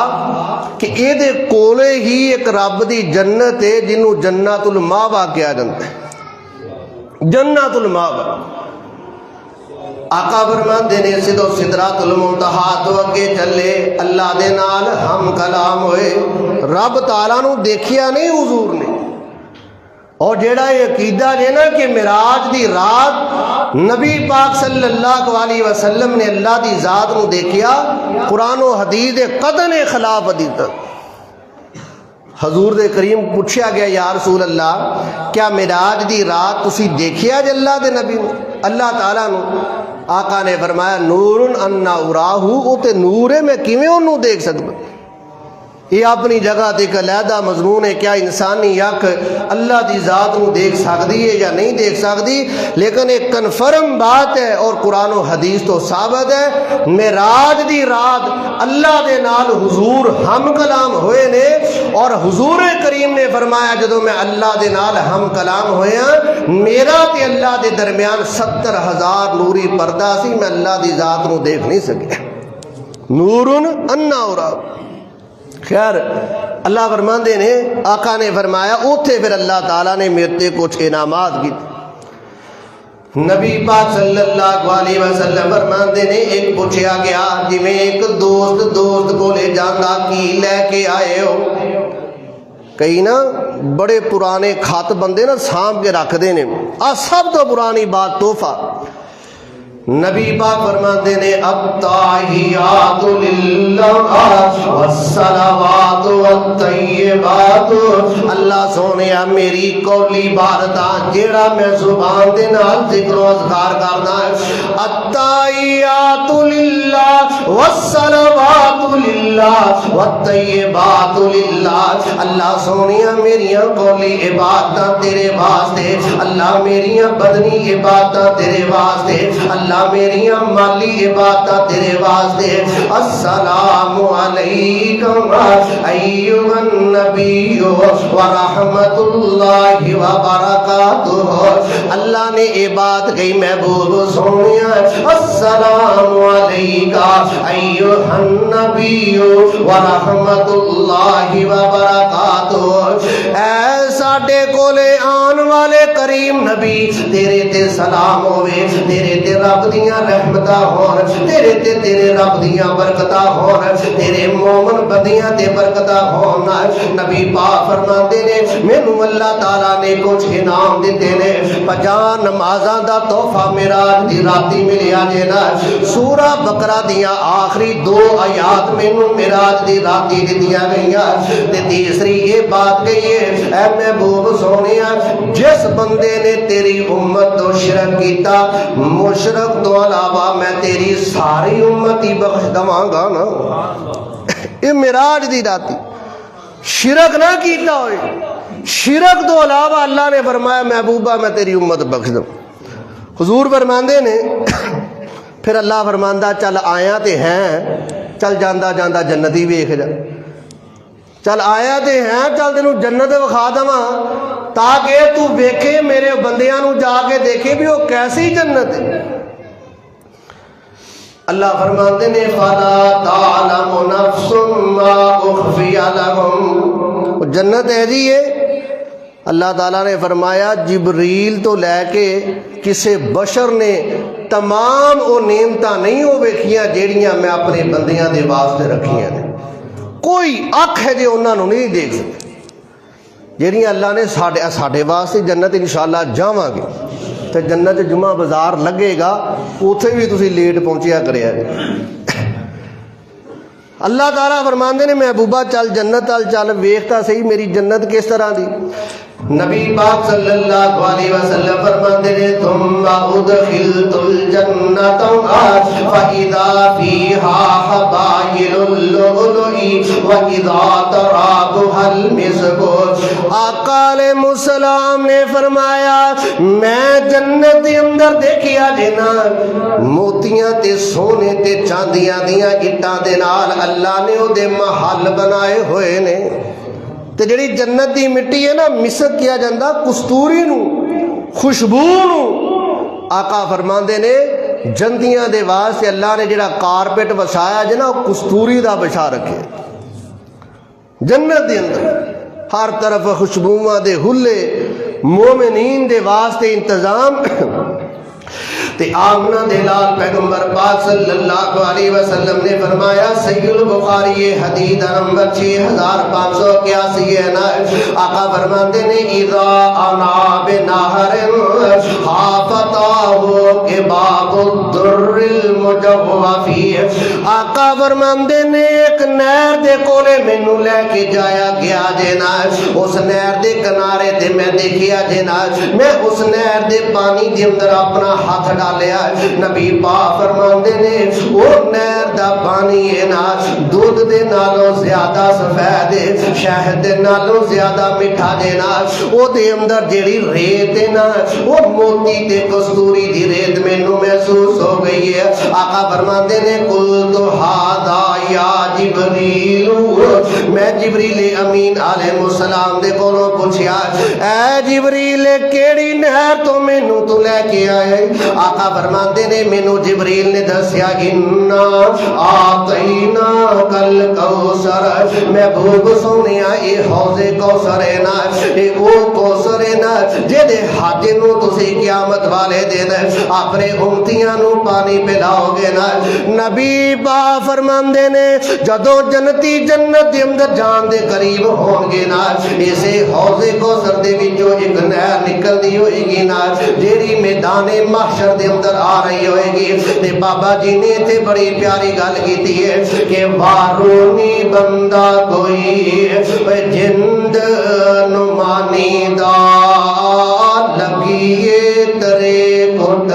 کہ اے دے کولے ہی ایک رب دی جنت ہے جنوں جنت الماوا کہا جاندا ہے، جنت الماوا۔ آقا فرماندے نے سدرۃ المنتہا تو اگے چلے، اللہ دے نال ہم کلام ہوئے، رب تعالیٰ نو دیکھیا نہیں حضور نے۔ اور جیڑا یہ عقیدہ ہے نا کہ معراج دی رات نبی پاک صلی اللہ علیہ وسلم نے اللہ دی ذات نو دیکھیا، قرآن و حدیث قطن خلاف حدیث۔ حضور دے کریم پوچھا گیا یا رسول اللہ کیا معراج دی رات تسی دیکھیا جے اللہ دے نبی نو، اللہ تعالیٰ نو؟ آقا نے فرمایا نور انا اراہو، او تے نور ہے میں کیویں انہوں دیکھ سکتا۔ یہ اپنی جگہ تے ایک علیحدہ مضمون ہے، کیا انسانی اکھ اللہ دی ذات نو دیکھ سکتی ہے یا نہیں دیکھ سکتی، لیکن ایک کنفرم بات ہے اور قرآن و حدیث تو ثابت ہے معراج دی رات اللہ دے نال حضور ہم کلام ہوئے نے، اور حضور کریم نے فرمایا جدو میں اللہ دے نال ہم کلام ہوئے ہیں میرا تے اللہ دے درمیان 70,000 نوری پردہ سی، میں اللہ دی ذات نو دیکھ نہیں سکیا۔ نورن انا اراہو۔ خیر اللہ فرماندے نے آقا نے فرمایا اوتھے پھر اللہ تعالیٰ نے میرے تے کچھ انعامات کی۔ نبی پاک صلی اللہ علیہ وسلم فرماندے نے ایک پوچھا گیا جی میں ایک دوست کو لے جانا کی لے کے آئے ہو؟ کئی نا بڑے پرانے خط بندے نا سانپ کے رکھ دے نے، سب تو پرانی بات تحفہ۔ نبی پاک فرماتے نے التحیات للہ والصلوات والطیبات، اللہ سونیا میری کولی بارتا جیڑا میں زبان دے نال ذکر و اذکار کرنا ہے، التحیات للہ والصلوات للہ والطیبات للہ، اللہ اللہ سونیا میریاں قولی عبادت تیرے واسطے، اللہ میریاں بدنی عبادت تیرے واسطے، اللہ میریاں مالی عبادت تیرے واسطے۔ السلام علیکم ایھا النبی ورحمۃ اللہ وبرکاتہ۔ اللہ نے یہ بات کہی محبوب سونیا، السلام علیکہ ایھا النبی ورحمۃ اللہ وبرکاتہ۔ اے ساڈے کولے آن والے کریم نبی، تیرے تے سلام ہوے، تیرے تے رب دیاں رحمتاں ہون، تیرے تے تیرے رب دیاں برکتاں ہون، تیرے مومن بندیاں تے برکتاں ہون۔ نبی پاک فرماندے نے مینوں اللہ تعالیٰ نے کچھ انعام دتے نے، 50 نمازاں دا تحفہ معراج دی راتی ملیا جے نا۔ سورہ بقرہ دیاں آخری 2 آیات مینوں معراج دی راتی دتیاں گئیاں، تے تیسری یہ بات کہی ہے اے محبوب سونیا، جس بندے نے تیری امت تو شرک کیتا، مشرک تو علاوہ میں تیری ساری امت ہی بخش دواں گا نا۔ یہ معراج دی راتی شرک نہ کیتا ہوئے، شرک تو علاوہ اللہ نے فرمایا محبوبہ میں تیری امت بخش دوں۔ حضور فرماندے نے پھر اللہ فرماندہ چل آیا تے ہیں، چل جاندہ جاندہ جنتی ویکھ جا، چل آیا تے ہیں، چل تینوں جنت وکھا دواں تاکہ تو ویکھے میرے بندیاں نو جا کے دیکھے بھی وہ کیسی جنت ہے۔ اللہ فرماتے نے فَلَا تَعْلَمُ نَفْسٌ مَّا أُخْفِيَ لَهُمْ، جنت ہے جی یہ۔ اللہ تعالیٰ نے فرمایا جبریل تو لے کے کسے بشر نے تمام وہ نعمتاں نہیں ہو ویکھیاں جیڑیاں میں اپنے بندیاں دے واسطے رکھیاں نے، کوئی اکھ ہے جو انہاں نو نہیں دیکھ سکتے جیڑیاں اللہ نے ساڈے واسطے۔ جنت انشاءاللہ جاواں گے تے جنت جمعہ بازار لگے گا، اوتھے بھی تسی لیٹ پہنچیا کریا جے۔ اللہ تعالیٰ فرماندے نے محبوبہ چل جنت چل ویکھتا صحیح میری جنت کس طرح دی۔ نبی پاک صلی اللہ علیہ وسلم فرماندے نے ثم ادخلت الجنۃ فاذا فیہا حبائل اللؤلؤ واذا ترابها المسک۔ آقا علیہ السلام نے فرمایا میں جنت دے اندر دیکھیا جنا موتیاں تے سونے تے چاندیاں دیاں اٹاں دے نال اللہ نے او دے محل بنائے ہوئے نے۔ تے جڑی جنت دی مٹی ہے نا مسک کیا جاندہ کستوری نو، خوشبو نو۔ آقا فرماندے نے جنتیاں دے واسطے اللہ نے جڑا کارپیٹ وچھایا جے نا کستوری دا بچھا رکھے جنت دے اندر، ہر طرف خوشبوواں دے ہلے، مومنین دے واسطے انتظام۔ تے آمنہ دے لال پیغمبر پاک صلی اللہ علیہ وسلم نے فرمایا صحیح البخاری حدیث نمبر 6581 ہے نا۔ آقا فرماتے نے اذا انا بنہر حافتاہ کباب الدر المجوفی۔ آقا فرماتے نے ایک نہر دے کولے مینوں لے کے جایا گیا جے نا، اس نہر دے کنارے تے میں دیکھیا جے نا، میں اس نہر دے پانی دے اندر اپنا ہاتھ ڈالیا، نبی پاک فرماندے نے وہ نہر دا پانی ہے نا دودھ دے نالوں زیادہ سفید ہے، شہد دے نالوں زیادہ میٹھا دے نا، او دے اندر جیڑی ریت ہے نا وہ موتی تے کستوری دی ریت مینوں محسوس ہو گئی ہے۔ آقا فرماندے نے قلت ھذا یا جبریل، میں جبریل امین علیہ السلام دے کولوں پوچھیا اے جبریل کیڑی نہر تو مینوں تو لے کے آئے؟ آقا فرماندے نے مینوں جبریل نے دسیا انا آتینا کل کوثر، محبوب سونیا اے حوض کوثر ہے نا، اے او کوثر ہے نا جے حاج نو تسی قیامت والے دن اپنے امتیاں نو پانی پلاؤ گے نا۔ نبی با فرماندے نے جدوں جنتی جنت دے اندر جان دے قریب ہون گے نا، اسے حوض کوثر دے وچوں ایک نہر نکلدی ہوئے گی نا جیڑی میدان محشر دے اندر آ رہی ہوئے گی۔ تے بابا جی نے تے بڑی پیاری گل کیتی ہے کہ وارونی بندہ کوئی جند نمانی دا لگیے ترے کھٹ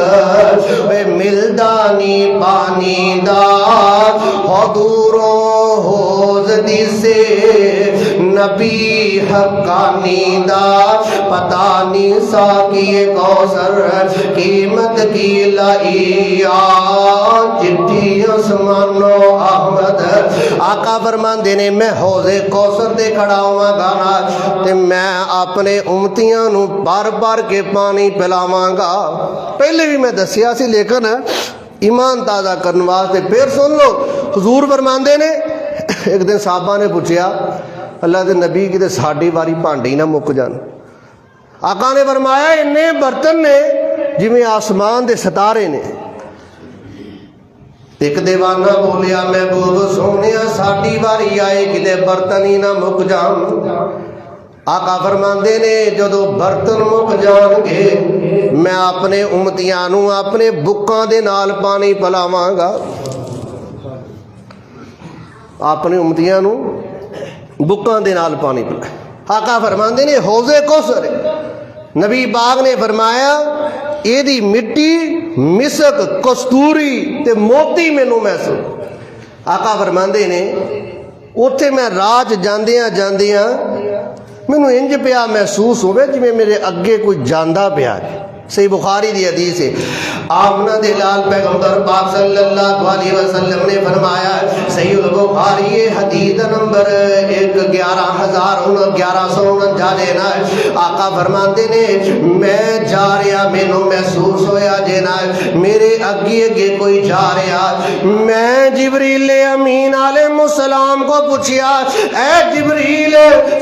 ملدانی پانی دا حضوروں حوض دی سے نبی حقانی دا پتہ نہیں ساقی کوثر قیمت کی لائی چٹھی عثمان و احمد آقا فرماندے نے میں حوض کوثر دے کھڑا ہوا گا تے میں اپنے امتیاں نو بار بار کے پانی پلاواں گا. پہلے بھی میں دسیا سی لیکن ایمان تازہ کرنے واسطے پھر سن لو. حضور فرماندے نے ایک دن صحابہ نے پوچھا اللہ دے نبی کی تے ساڈی واری بھانڈے نہ مک جان. آقا نے فرمایا اننے برتن نے جویں آسمان دے ستارے نے. ایک دیوانہ بولیا محبوب سونیا ساڈی واری آئے کتے برتن ہی نہ مک جان. آقا فرماندے نے جدو برتن مک جان گے میں اپنے امتیاں نو اپنے بکاں دے نال پانی پلاواں گا. اپنے امتیاں نو بکاں دے نال پانی پلا. آقا فرماندے نے حوض کوثر نبی باغ نے فرمایا یہ دی مٹی مسک کستوری تے موتی مینوں محسوس. آقا فرماندے نے اوتھے میں راج جاندیاں مینوں انج پیا محسوس ہوئے جویں میرے اگے کوئی جاندا پیا ہے. صحیح بخاری دی حدیث ہے. آمنہ دے لال پیغمبر پاک صلی اللہ علیہ وسلم نے فرمایا صحیح البخاری حدیث نمبر 11,1149 آقا فرماتے نے میں جا رہا مینوں محسوس ہویا جینا میرے اگے کوئی جا رہا. میں جبریل امین علیہ السلام کو پوچھیا اے جبریل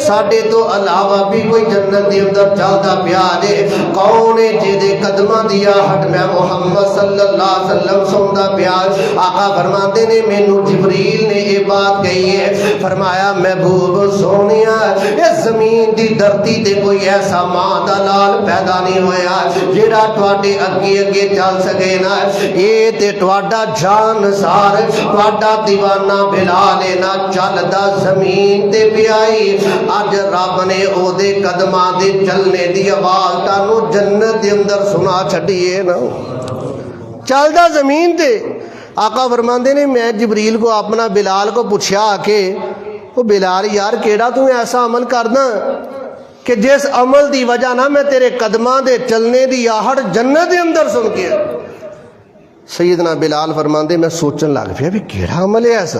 ساڈے تو علاوہ بھی کوئی جنت دے اندر چلدا پیا جے کون ہے جے دے قدماں دی آہٹ میں محمد صلی اللہ علیہ وسلم سندا پیا. آقا فرماتے نے مینوں جبریل نے یہ بات کہی ہے فرمایا محبوب سونیا اس زمین دی دھرتی تے کوئی ایسا ماں دا لال پیدا نہیں ہویا جڑا تواڈے اگے چل سکے نا. یہ تے تواڈا جان سار تواڈا دیوانہ بلال نا چلدا زمین تے پیائی. اج رب نے او دے قدماں دے چلنے دی آواز تانوں جنت دے اندر سنا چھڈیے نا چلدا زمین تے. آقا فرماندے نے میں جبریل کو اپنا بلال کو پوچھا کہ وہ بلال یار کیڑا تو ایسا عمل کرنا کہ جس عمل دی وجہ نہ میں تیرے قدماں دے چلنے دی آہٹ جنت دے اندر سن کے. سیدنا بلال فرماندے میں سوچن لگ پیا بھی کیڑا عمل ہے ایسا.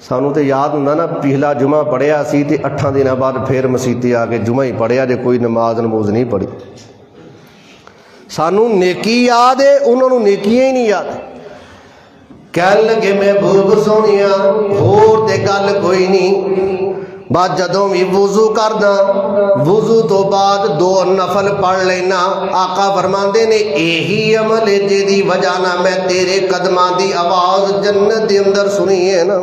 سانوں تے یاد ہوندا نا پچھلا جمعہ پڑھیا سی تے 8 دن بعد پھر مسیتے آ کے جمعہ ہی پڑھیا جے کوئی نماز نہیں پڑھی. سانوں نیکی یاد ہے انہوں نے نیکیاں ہی نہیں یاد. کہن لگے محبوب سونیا ہور تے گل کوئی نہیں بعد جدوں بھی وضو کردا وضو تو بعد 2 نفل پڑھ لینا. آقا فرماندے نے یہی عمل ہے جے دی وجہ نہ میں تیرے قدماں دی آواز جنت دے اندر سنی ہے نا.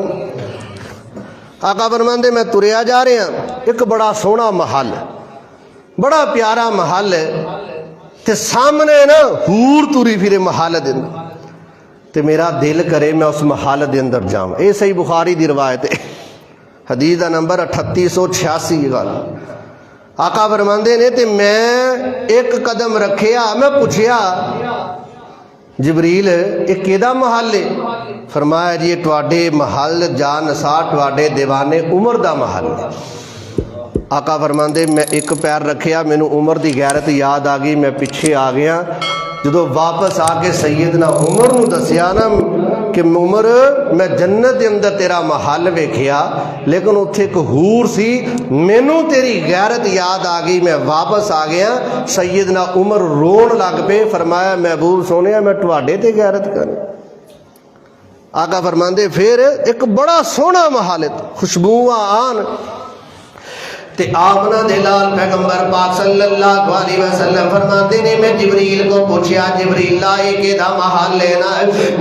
آقا فرماندے میں تریا جا رہا ایک بڑا سونا محل بڑا پیارا محل ہے تے سامنے نا حور تری پھرے محل دے تے میرا دل کرے میں اس محل دے اندر جاواں. اے صحیح بخاری دی روایت ہے حدیث دا نمبر 3886 گل. آقا فرماندے نے تے میں ایک قدم رکھیا میں پوچھیا جبریل یہ کیدا محل ہے؟ فرمایا جی تواڈے محل جان نثار تواڈے دیوانے عمر دا محل ہے. آقا فرماندے میں ایک پیر رکھیا مینوں عمر دی غیرت یاد آ گئی میں پیچھے آ گیا. جدو واپس آ کے سیدنا عمر نو دسیا نا کہ عمر میں جنت دے اندر تیرا محل ویکھیا لیکن اتھے ایک حور سی مینوں تیری غیرت یاد آ گئی میں واپس آ گیا. سیدنا عمر رون لگ پے. فرمایا محبوب سونیا میں تواڈے تے غیرت کروں. آقا فرماندے پھر ایک بڑا سونا محل خوشبواں آن تے آمنہ دے لال پیغمبر پاک صلی اللہ علیہ وسلم فرماتے نے میں جبریل کو پوچھیا جبریل لائے کہ دا محل لینا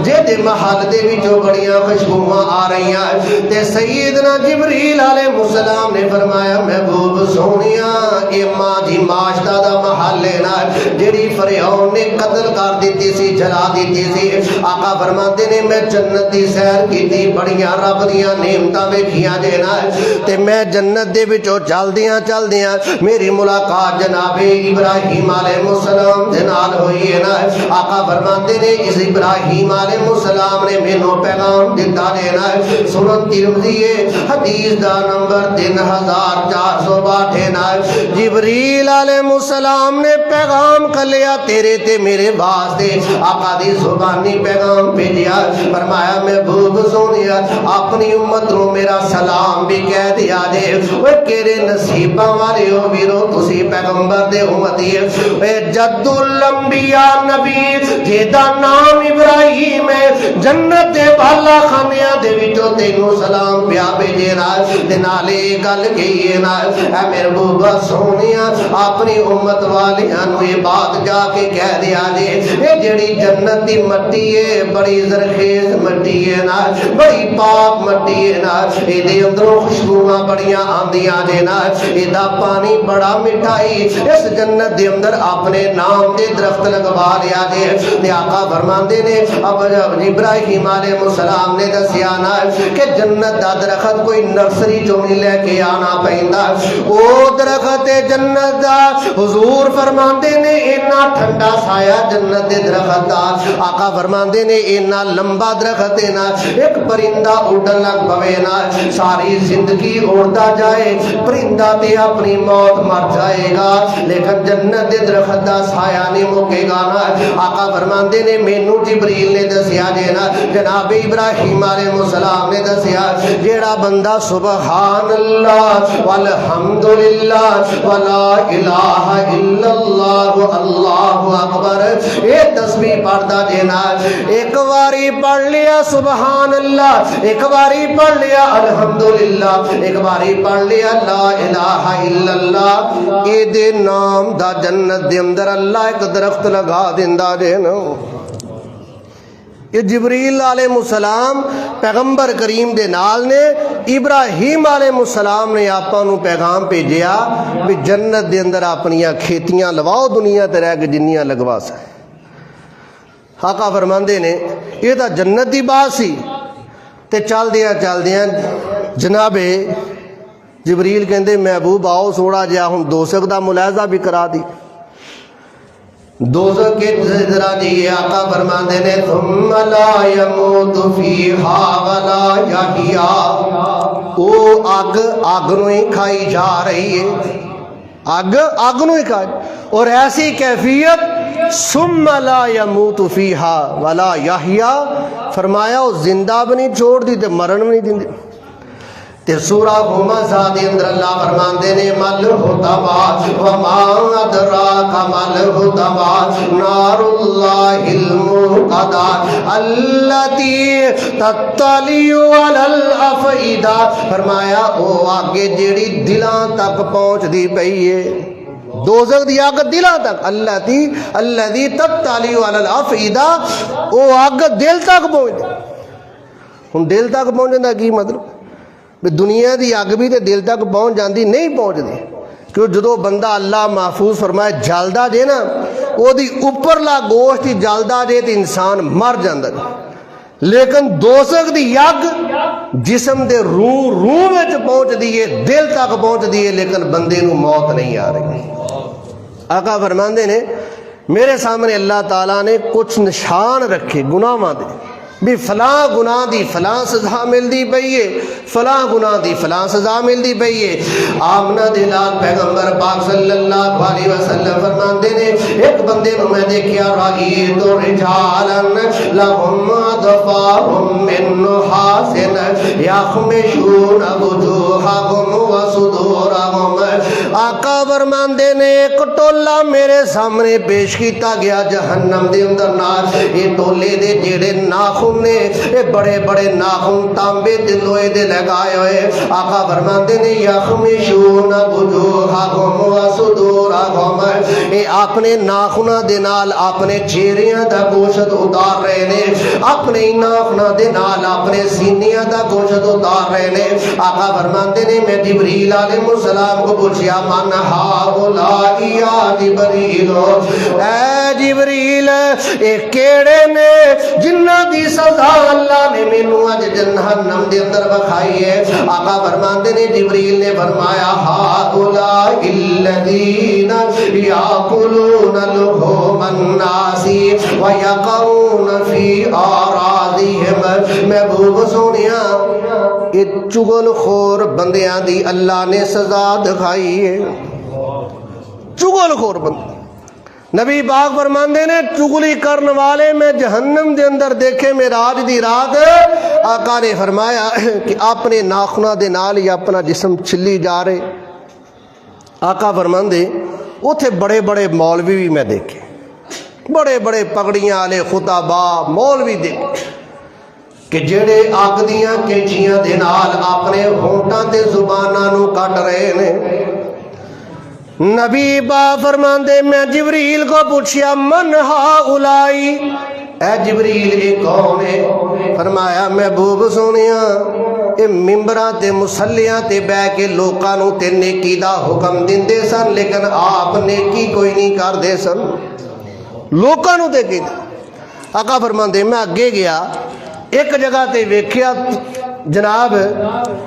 جے دے محل دے وچوں بڑیاں خوشبواں آ رہی ہیں تے سیدنا جبریل علیہ السلام نے فرمایا محبوب سونیا اے ماں جی ماشتہ دا محل لینا جیڑی فرعون نے قتل کر دیتی سی جلا دیتی سی. آقا فرماتے نے میں جنت دی سیر کیتی بڑیاں رب دیاں نعمتاں ویکھیاں دینا تے میں جنت دے وچوں چل دیاں میری ملاقات جناب ابراہیم علیہ السلام دے نال ہوئی ہے نا آقا فرماندے نے اس ابراہیم علیہ السلام نے مینوں پیغام دتا دینا سنن ترمذی حدیث دا نمبر 3462 ہے نا جبریل علیہ السلام نے پیغام کلیا تیرے تے میرے واسطے آقا دی زبانی پیغام بھیجیا فرمایا محبوب سونیا اپنی امت نو میرا سلام بھی کہہ دیا دے اوے کیڑے نصیباں والے ہو ویرو تسی پیغمبر دے امتی اے جد الانبیاء نبی جیدا نام ابراہیم ہے جنت دے بالا خانیاں دے وچوں تینوں سلام پیا بھیجے نا تے نالے گل کہیے نا اے میرے محبوب سونیا اپنی امت والیاں نو یہ بات جا کے کہہ دیا دے اے جڑی جنت دی مٹی ہے بڑی زرخیز مٹی ہے نا بڑی پاک مٹی ہے نا اے دے اندروں خوشبوواں بڑیاں آندیاں دے نا اے دا پانی بڑا مٹھائی اس جنت دے اندر اپنے نام دے درخت لگوا لیا دے تے آقا فرماندے نے اب ابراہیم علیہ السلام نے دسیا نا کہ جنت دا درخت کوئی نرسری چوں نہیں لے کے آنا پیندا او درخت جنت دا حضور فرماندے نے اتنا ٹھنڈا سایہ جنت دے درخت دا آقا فرماندے نے اتنا لمبا درخت ہے نا ایک پرندہ اڑن لگ پوے نا ساری زندگی اڑتا جائے پرندہ تے اپنی موت مر جائے گا لیکن جنت دے درخت دا سایہ نہیں مکے گا نا آقا فرماندے نے مینوں جبریل نے دسیا جے نا جناب ابراہیم علیہ السلام نے دسیا جیڑا بندہ سبحان اللہ والحمدللہ ولا الہ الا اللہ اللہ اکبر اے تسبیح پڑھدا جے نا ایک واری پڑھ لیا سبحان اللہ ایک باری پڑھ لیا الحمدللہ ایک باری پڑھ لیا لا الہ الا اللہ اے دے نام دا جنت دے اندر اللہ ایک درخت لگا دیندا جے نا یہ جبریل علیہ السلام پیغمبر کریم دے نال نے ابراہیم علیہ السلام نے آپاں نو پیغام بھیجیا بھی جنت دے اندر اپنیاں کھیتیاں لواؤ دنیا تے رہ کے جنیاں لگوا سکے آقا فرماندے نے یہ تا جنت دی بات سی تے چل دیاں جناب جبریل کہندے محبوب آؤ سوڑا جا ہن دوزخ دا ملاحظہ بھی کرا دی دوزخ کے ذرا دیئے آقا فرماندے نے ثم لا يموت فیہا ولا یحیا او آگ نو ہی کھائی جا رہی ہے آگ نو ہی کھائی اور ایسی کیفیت ثم لا يموت فیہا ولا یحیا فرمایا وہ زندہ بھی نہیں چھوڑ دی تے مرن بھی نہیں دیندی تے سورہ ہمزہ دے اندر اللہ فرماندے نے مل حطبا وما ادراک مل حطبا نار اللہ الموقدہ التی تطلع علی الافئدہ فرمایا او آگے جیڑی دلاں تک پہنچ دی پئی ہے دوزخ دی آگ دلاں تک الذی تطلع علی الافئدہ او آگ دل تک پہنچ دی ہن دل تک پہنچن دا کی مطلب دنیا دی اگ بھی تے دل تک پہنچ جاندی نہیں پہنچ دی کیوں جدو بندہ اللہ محفوظ فرمائے جلدا جے نا او دی اوپرلا گوشت ہی جلدا جے تے انسان مر جاندا لیکن دوزخ دی اگ جسم دے روح وچ پہنچ دیئے دل تک پہنچ دیئے لیکن بندے نو موت نہیں آ رہی آقا فرماندے نے میرے سامنے اللہ تعالیٰ نے کچھ نشان رکھے گناہاں دے بھی فلاں گناہ دی فلاں سزا مل دی پئی ہے فلاں گناہ دی فلاں سزا مل دی پئی ہے آمنہ دے نال پیغمبر پاک صلی اللہ علیہ وسلم فرماندے نے ایک بندے نو میں دیکھیا رایت رجالن لهم اظفار من نحاس یخمشون وجوہهم وصدورهم آقا فرماندے نے ایک ٹولا میرے سامنے پیش کیتا گیا جہنم دے اندر نال یہ ٹولے دے جڑے ناخن نے اے بڑے بڑے ناخن تانبے تے لوہے دے لگائے ہوئے آقا فرماندے نے یخمشون وجوہهم وصدورهم اے اپنے ناخناں دے نال اپنے چہریاں دا گوشت اتار رہے نے اپنے ناخناں دے نال اپنے سینیاں دا گوشت اتار رہے نے آقا فرماندے نے میں جبریل علیہ السلام کو پوچھیا من ہؤلاء یا جبریل، اے جبریل اے کیڑے نے جنہاں دی سزا اللہ نے مینوں اج جہنم دے اندر بکھائی ہے؟ آقا فرماندے نے جبریل نے فرمایا ہؤلاء الذین یاکلون لحوم الناس ویقعون فی اعراضہم۔ محبوب سونیا یہ چغل خور بندیاں دی اللہ نے سزا دکھائی ہے، چغل خور بندے۔ نبی پاک فرماندے نے چغلی کرن والے میں جہنم دے اندر دیکھے معراج دی رات، آقا نے فرمایا کہ اپنے ناخناں دے نال یا اپنا جسم چھلی جا رہے۔ آقا فرماندے اوتھے بڑے بڑے مولوی بھی میں دیکھے، بڑے بڑے پگڑیاں والے خطبا مولوی دیکھے کہ جڑے اگ دیاں کینچیاں دے نال اپنے ہونٹاں تے زباناں نو کٹ رہے نے۔ نبی با فرماندے میں جبریل کو پوچھیا من ہؤلاء، اے جبریل یہ کون ہے؟ فرمایا محبوب سونیا اے ممبراں تے مصلیاں تے بہ کے لوکاں نو تے نیکی دا حکم دیندے سن، لیکن آپ نیکی کوئی نہیں کردے سن، لوکاں نو تے کی۔ آقا فرماندے میں اگے گیا، ایک جگہ تے ویکھیا جناب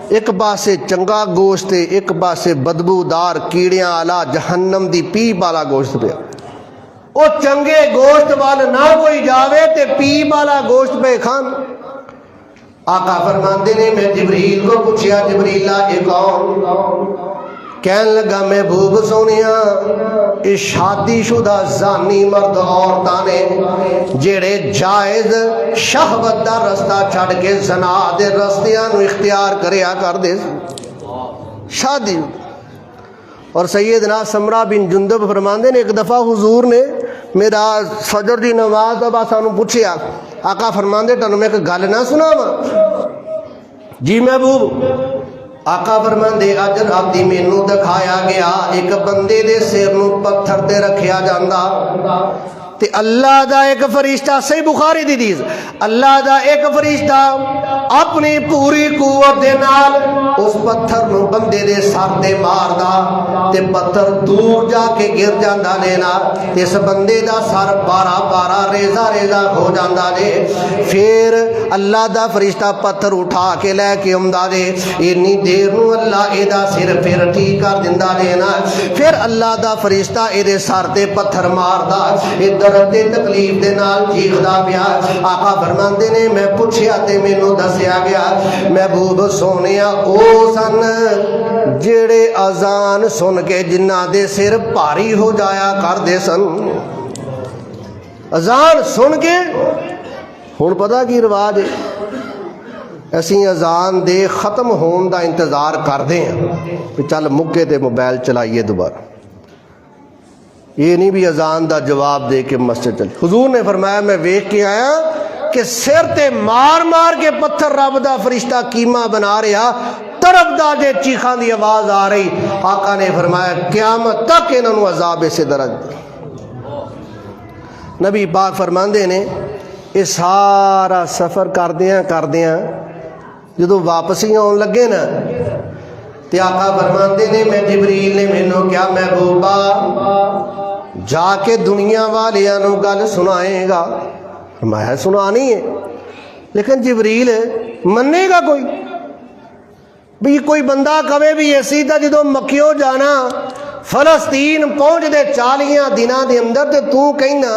ایک پاسے چنگا گوشت، ایک پاسے بدبودار کیڑیاں والا جہنم دی پیپ والا گوشت پیا۔ او چنگے گوشت وال نہ کوئی جاوے تے پیپ والا گوشت پہ کھان۔ آقا فرماندے نے میں جبریل کو پوچھیا جبریلا یہ کون؟ کہنے لگا محبوب سونیا یہ شادی شدہ زانی مرد عورتاں نے جڑے جائز شہوت دا رستہ چھڑ کے زنا دے رستیاں نو اختیار کریا کر دے شادی۔ اور سیدنا سمرہ بن جندب فرماندے نے ایک دفعہ حضور نے میرا فجر دی نماز دا بعد سانو پوچھیا، آقا فرماندے تانوں میں ایک گل نہ سناواں؟ جی محبوب۔ آقا فرماندے اج راتی مینوں دکھایا گیا ایک بندے دے سر نو پتھر تے رکھیا جاندا تے اللہ دا ایک فرشتہ، صحیح بخاری دی حدیث، اللہ دا ایک فرشتہ اپنی پوری قوت دے نال اس پتھر نو بندے دے سر تے ماردا تے پتھر دور جا کے گر جاندا نے نا تے اس بندے دا سر بارہ بارہ ریزہ ریزہ ہو جاندا نے۔ پھر اللہ دا فرشتہ پتھر اٹھا کے لے کے آندا نے، اتنی دیر نو اللہ اے دا سر پھر ٹھیک کر دیندا نے نا۔ پھر اللہ دا فرشتہ اے دے سر تے پتھر ماردا، درد دے تکلیف دے نال چیخدا پیا۔ آقا فرماندے نے میں پوچھیا تے مینوں دسیا گیا محبوب سونیا او سن جڑے اذان سن کے جنہاں دے سر بھاری ہو جایا کردے سن۔ اذان سن کے ہن پتہ کی رواج ہے، اسی اذان دے ختم ہون دا انتظار کردے ہیں کہ چل مکے تے موبائل چلائیے دوبارہ، یہ نہیں بھی اذان دا جواب دے کے مسجد چلی۔ حضور نے فرمایا میں ویکھ کے آیا کہ سر تے مار مار کے پتھر رب دا فرشتہ کیما بنا رہا، طرف دا جے چیخاں دی آواز آ رہی۔ آقا نے فرمایا قیامت تک انہاں نوں عذاب اسے درج دے۔ نبی پاک فرماندے نے یہ سارا سفر کردیاں جدو واپسی آن لگے نا تے آقا فرماندے نے میں جبریل نے مینوں کیا محبوبہ جا کے دنیا والیاں نو گل سنائے گا؟ میں سنانی ہے، لیکن جبریل منے گا کوئی؟ بھی کوئی بندہ کبھی بھی ایسی تھا جدو مکیوں جانا فلسطین پہنچ دے 40 دنوں دے اندر تے تو کہنا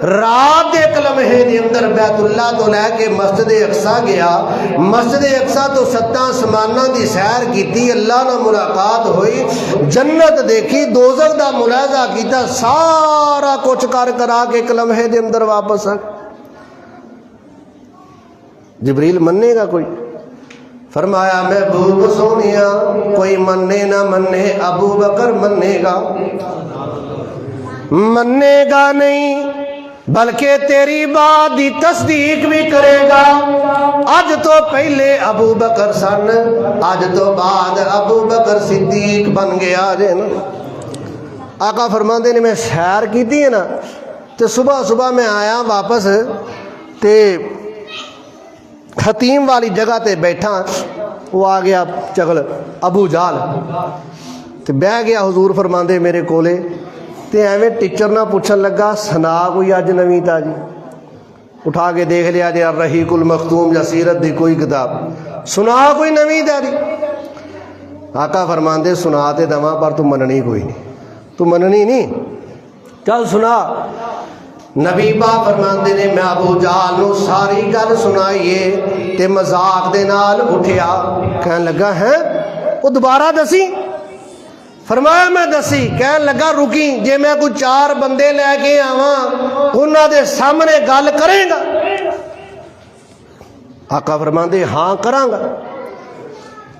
رات دے ایک لمحے دے اندر بیت اللہ تو لے کے مسجد اقصی گیا، مسجد اقصی تو 7 آسماناں دی سیر کیتی، اللہ نال ملاقات ہوئی، جنت دیکھی، دوزخ دا ملاحظہ کیتا، سارا کچھ کرا کے ایک لمحے دے اندر واپس آ۔ جبریل منے گا کوئی؟ فرمایا محبوب سونیا کوئی منے نہ منے ابو بکر منے گا نہیں، بلکہ تیری بات دی تصدیق بھی کرے گا۔ آج تو پہلے ابو بکر سن، آج تو بعد ابو بکر صدیق بن گیا جے نا۔ آقا فرماندے نے میں سیر کیتی ہے نا تو صبح میں آیا واپس تے حتیم والی جگہ تے بیٹھا، وہ آ گیا چگل ابو جال، ਤੇ ਬਹਿ ਗਿਆ ਹਜ਼ੂਰ ਫਰਮਾਉਂਦੇ ਮੇਰੇ ਕੋਲੇ, ਤੇ ਐਵੇਂ ਟੀਚਰ ਨਾਲ ਪੁੱਛਣ ਲੱਗਾ ਸੁਣਾ ਕੋਈ ਅੱਜ ਨਵੀਂ ਤਾਜੀ। ਉਠਾ ਕੇ ਦੇਖ ਲਿਆ ਜੇ ਰਹੀਕੁਲ ਮਖਤੂਮ ਜਾਂ ਸੀਰਤ ਦੀ ਕੋਈ ਕਿਤਾਬ, ਸੁਣਾ ਕੋਈ ਨਵੀਂ ਤਾਜੀ। ਆਕਾ ਫਰਮਾਉਂਦੇ ਸੁਣਾ ਤੇ ਦਵਾਂ ਪਰ ਤੂੰ ਮੰਨਣੀ ਕੋਈ ਨਹੀਂ, ਤੂੰ ਮੰਨਣੀ ਨਹੀਂ, ਚੱਲ ਸੁਣਾ। ਨਬੀ ਪਾਕ ਫਰਮਾਉਂਦੇ ਨੇ ਮੈਂ ਅਬੂ ਜਹਲ ਨੂੰ ਸਾਰੀ ਗੱਲ ਸੁਣਾਈਏ ਤੇ ਮਜ਼ਾਕ ਦੇ ਨਾਲ ਉੱਠਿਆ, ਕਹਿਣ ਲੱਗਾ ਹੈ ਉਹ ਦੁਬਾਰਾ ਦਸੀ। ਫਰਮਾਇਆ ਮੈਂ ਦਸੀ। ਕਹਿਣ ਲੱਗਾ ਰੁਕੀ, ਜੇ ਮੈਂ ਕੋਈ 4 ਬੰਦੇ ਲੈ ਕੇ ਆਵਾਂ ਉਹਨਾਂ ਦੇ ਸਾਹਮਣੇ ਗੱਲ ਕਰੇਗਾ? ਆਕਾ ਫਰਮਾਉਂਦੇ ਹਾਂ ਕਰਾਂਗਾ।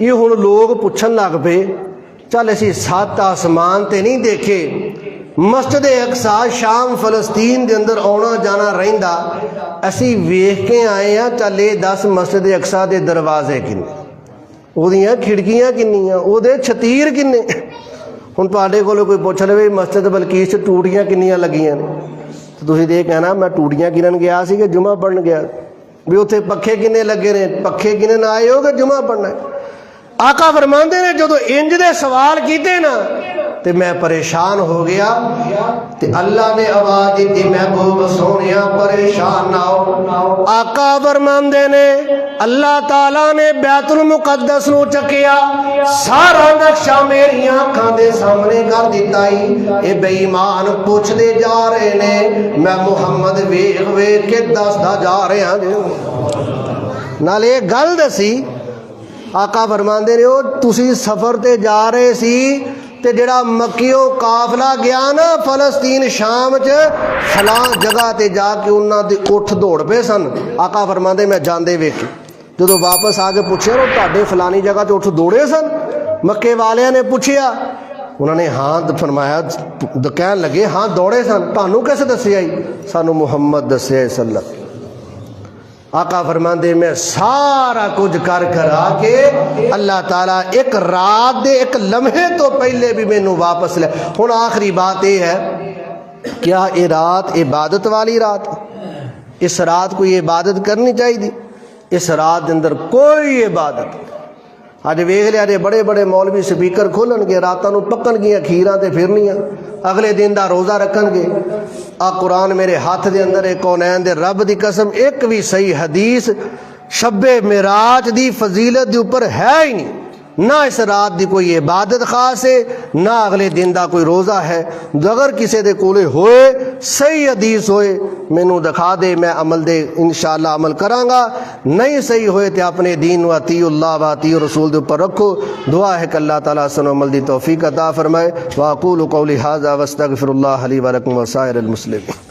ਇਹ ਹੁਣ ਲੋਕ ਪੁੱਛਣ ਲੱਗ ਪਏ, ਚੱਲ ਅਸੀਂ 7 ਆਸਮਾਨ ਤੇ ਨਹੀਂ ਦੇਖੇ, ਮਸਜਿਦ ਅਕਸਾ ਸ਼ਾਮ ਫਲਸਤੀਨ ਦੇ ਅੰਦਰ ਆਉਣਾ ਜਾਣਾ ਰਹਿੰਦਾ, ਅਸੀਂ ਵੇਖ ਕੇ ਆਏ ਆ, ਚੱਲ ਇਹ 10 ਮਸਜਿਦ ਅਕਸਾ ਦੇ ਦਰਵਾਜ਼ੇ ਕਿੰਨੇ, ਉਹਦੀਆਂ ਖਿੜਕੀਆਂ ਕਿੰਨੀਆਂ, ਉਹਦੇ ਛਤੀਰ ਕਿੰਨੇ। ਹੁਣ ਤੁਹਾਡੇ ਕੋਲੋਂ ਕੋਈ ਪੁੱਛ ਲਵੇ ਮਸਜਿਦ ਬਲਕੀਸ 'ਚ ਟੂਟੀਆਂ ਕਿੰਨੀਆਂ ਲੱਗੀਆਂ ਨੇ, ਤੇ ਤੁਸੀਂ ਇਹ ਕਹਿਣਾ ਮੈਂ ਟੂਟੀਆਂ ਗਿਣਨ ਗਿਆ ਸੀ ਕਿ ਜੁਮਾ ਪੜ੍ਹਨ ਗਿਆ, ਵੀ ਉੱਥੇ ਪੱਖੇ ਕਿੰਨੇ ਲੱਗੇ ਨੇ, ਪੱਖੇ ਗਿਣਨ ਆਏ ਹੋ ਕਿ ਜੁਮਾ ਪੜ੍ਹਨਾ। ਆਕਾ ਫਰਮਾਉਂਦੇ ਨੇ ਜਦੋਂ ਇੰਜ ਦੇ ਸਵਾਲ ਕੀਤੇ ਨਾ ਤੇ ਮੈਂ ਪਰੇਸ਼ਾਨ ਹੋ ਗਿਆ, ਤੇ ਅੱਲਾ ਨੇ ਆਵਾਜ਼ ਦਿੱਤੀ ਮਹਿਬੂਬ ਸੋਹਣਿਆ ਪਰੇਸ਼ਾਨ ਨਾ ਹੋ। ਆਕਾ ਫਰਮਾਉਂਦੇ ਨੇ ਅੱਲਾਹ ਤਾਲਾ ਨੇ ਬੈਤੁਲ ਮੁਕੱਦਸ ਨੂੰ ਚੱਕਿਆ, ਸਾਰਾ ਨਕਸ਼ਾ ਮੇਰੀਆਂ ਅੱਖਾਂ ਦੇ ਸਾਹਮਣੇ ਕਰ ਦਿੱਤਾ। ਇਹ ਬੇਈਮਾਨ ਪੁੱਛਦੇ ਜਾ ਰਹੇ ਨੇ, ਮੈਂ ਮੁਹੰਮਦ ਵੇਖ ਵੇਖ ਕੇ ਦੱਸਦਾ ਜਾ ਰਿਹਾ ਜੀ। ਨਾਲ ਇਹ ਗੱਲ ਦਸੀ। ਆਕਾ ਫਰਮਾਉਂਦੇ ਨੇ ਉਹ ਤੁਸੀਂ ਸਫ਼ਰ ਤੇ ਜਾ ਰਹੇ ਸੀ ਤੇ ਜਿਹੜਾ ਮੱਕੀਓ ਕਾਫਲਾ ਗਿਆ ਨਾ ਫਲਸਤੀਨ ਸ਼ਾਮ 'ਚ ਫਲਾਂ ਜਗ੍ਹਾ ਤੇ ਜਾ ਕੇ ਉਹਨਾਂ ਦੇ ਉੱਠ ਦੌੜ ਪਏ ਸਨ। ਆਕਾ ਫਰਮਾਉਂਦੇ ਮੈਂ ਜਾਂਦੇ ਵੇਖੇ, ਜਦੋਂ ਵਾਪਸ ਆ ਕੇ ਪੁੱਛਿਆ ਉਹ ਤੁਹਾਡੇ ਫਲਾਨੀ ਜਗ੍ਹਾ ਤੇ ਉੱਠ ਦੌੜੇ ਸਨ? ਮੱਕੇ ਵਾਲਿਆਂ ਨੇ ਪੁੱਛਿਆ, ਉਹਨਾਂ ਨੇ ਹਾਂ ਫਰਮਾਇਆ। ਕਹਿਣ ਲੱਗੇ ਹਾਂ ਦੌੜੇ ਸਨ, ਤੁਹਾਨੂੰ ਕਿਸ ਦੱਸਿਆ? ਸਾਨੂੰ ਮੁਹੰਮਦ ਦੱਸਿਆ ਸੱਲੱਲਾਹੁ। ਆਕਾ ਫਰਮਾਉਂਦੇ ਮੈਂ ਸਾਰਾ ਕੁਝ ਕਰ ਕਰਾ ਕੇ ਅੱਲਾਹ ਤਾਲਾ ਇੱਕ ਰਾਤ ਦੇ ਇੱਕ ਲਮਹੇ ਤੋਂ ਪਹਿਲੇ ਵੀ ਮੈਨੂੰ ਵਾਪਸ ਲੈ। ਹੁਣ ਆਖਰੀ ਬਾਤ ਇਹ ਹੈ, کیا یہ رات عبادت والی رات؟ اس رات کو یہ عبادت کرنی چاہیے؟ اس رات دے اندر کوئی عبادت نہیں۔ اج ویکھ لیا جے بڑے بڑے مولوی سپیکر کھولن گے، راتاں نوں پکن گیاں کھیراں تے پھرنیاں، اگلے دن دا روزہ رکھن گے۔ آ قرآن میرے ہاتھ دے اندر کونین دے رب دی قسم ایک بھی صحیح حدیث شب معراج دی فضیلت دے اوپر ہے ہی نہیں، نہ اس رات دی کوئی عبادت خاص ہے، نہ اگلے دن دا کوئی روزہ ہے۔ اگر کسی دے کولے ہوئے صحیح حدیث ہوئے مینوں دکھا دے، میں عمل دے انشاءاللہ عمل کراں گا، نہیں صحیح ہوئے تے اپنے دین و اطیعوا اللہ و اطیعوا رسول دے اوپر رکھو۔ دعا ہے کہ اللہ تعالیٰ سن عمل دی توفیق عطا فرمائے۔ واقول قولی ھذا واستغفر اللہ لی ولکم وسائر المسلمین۔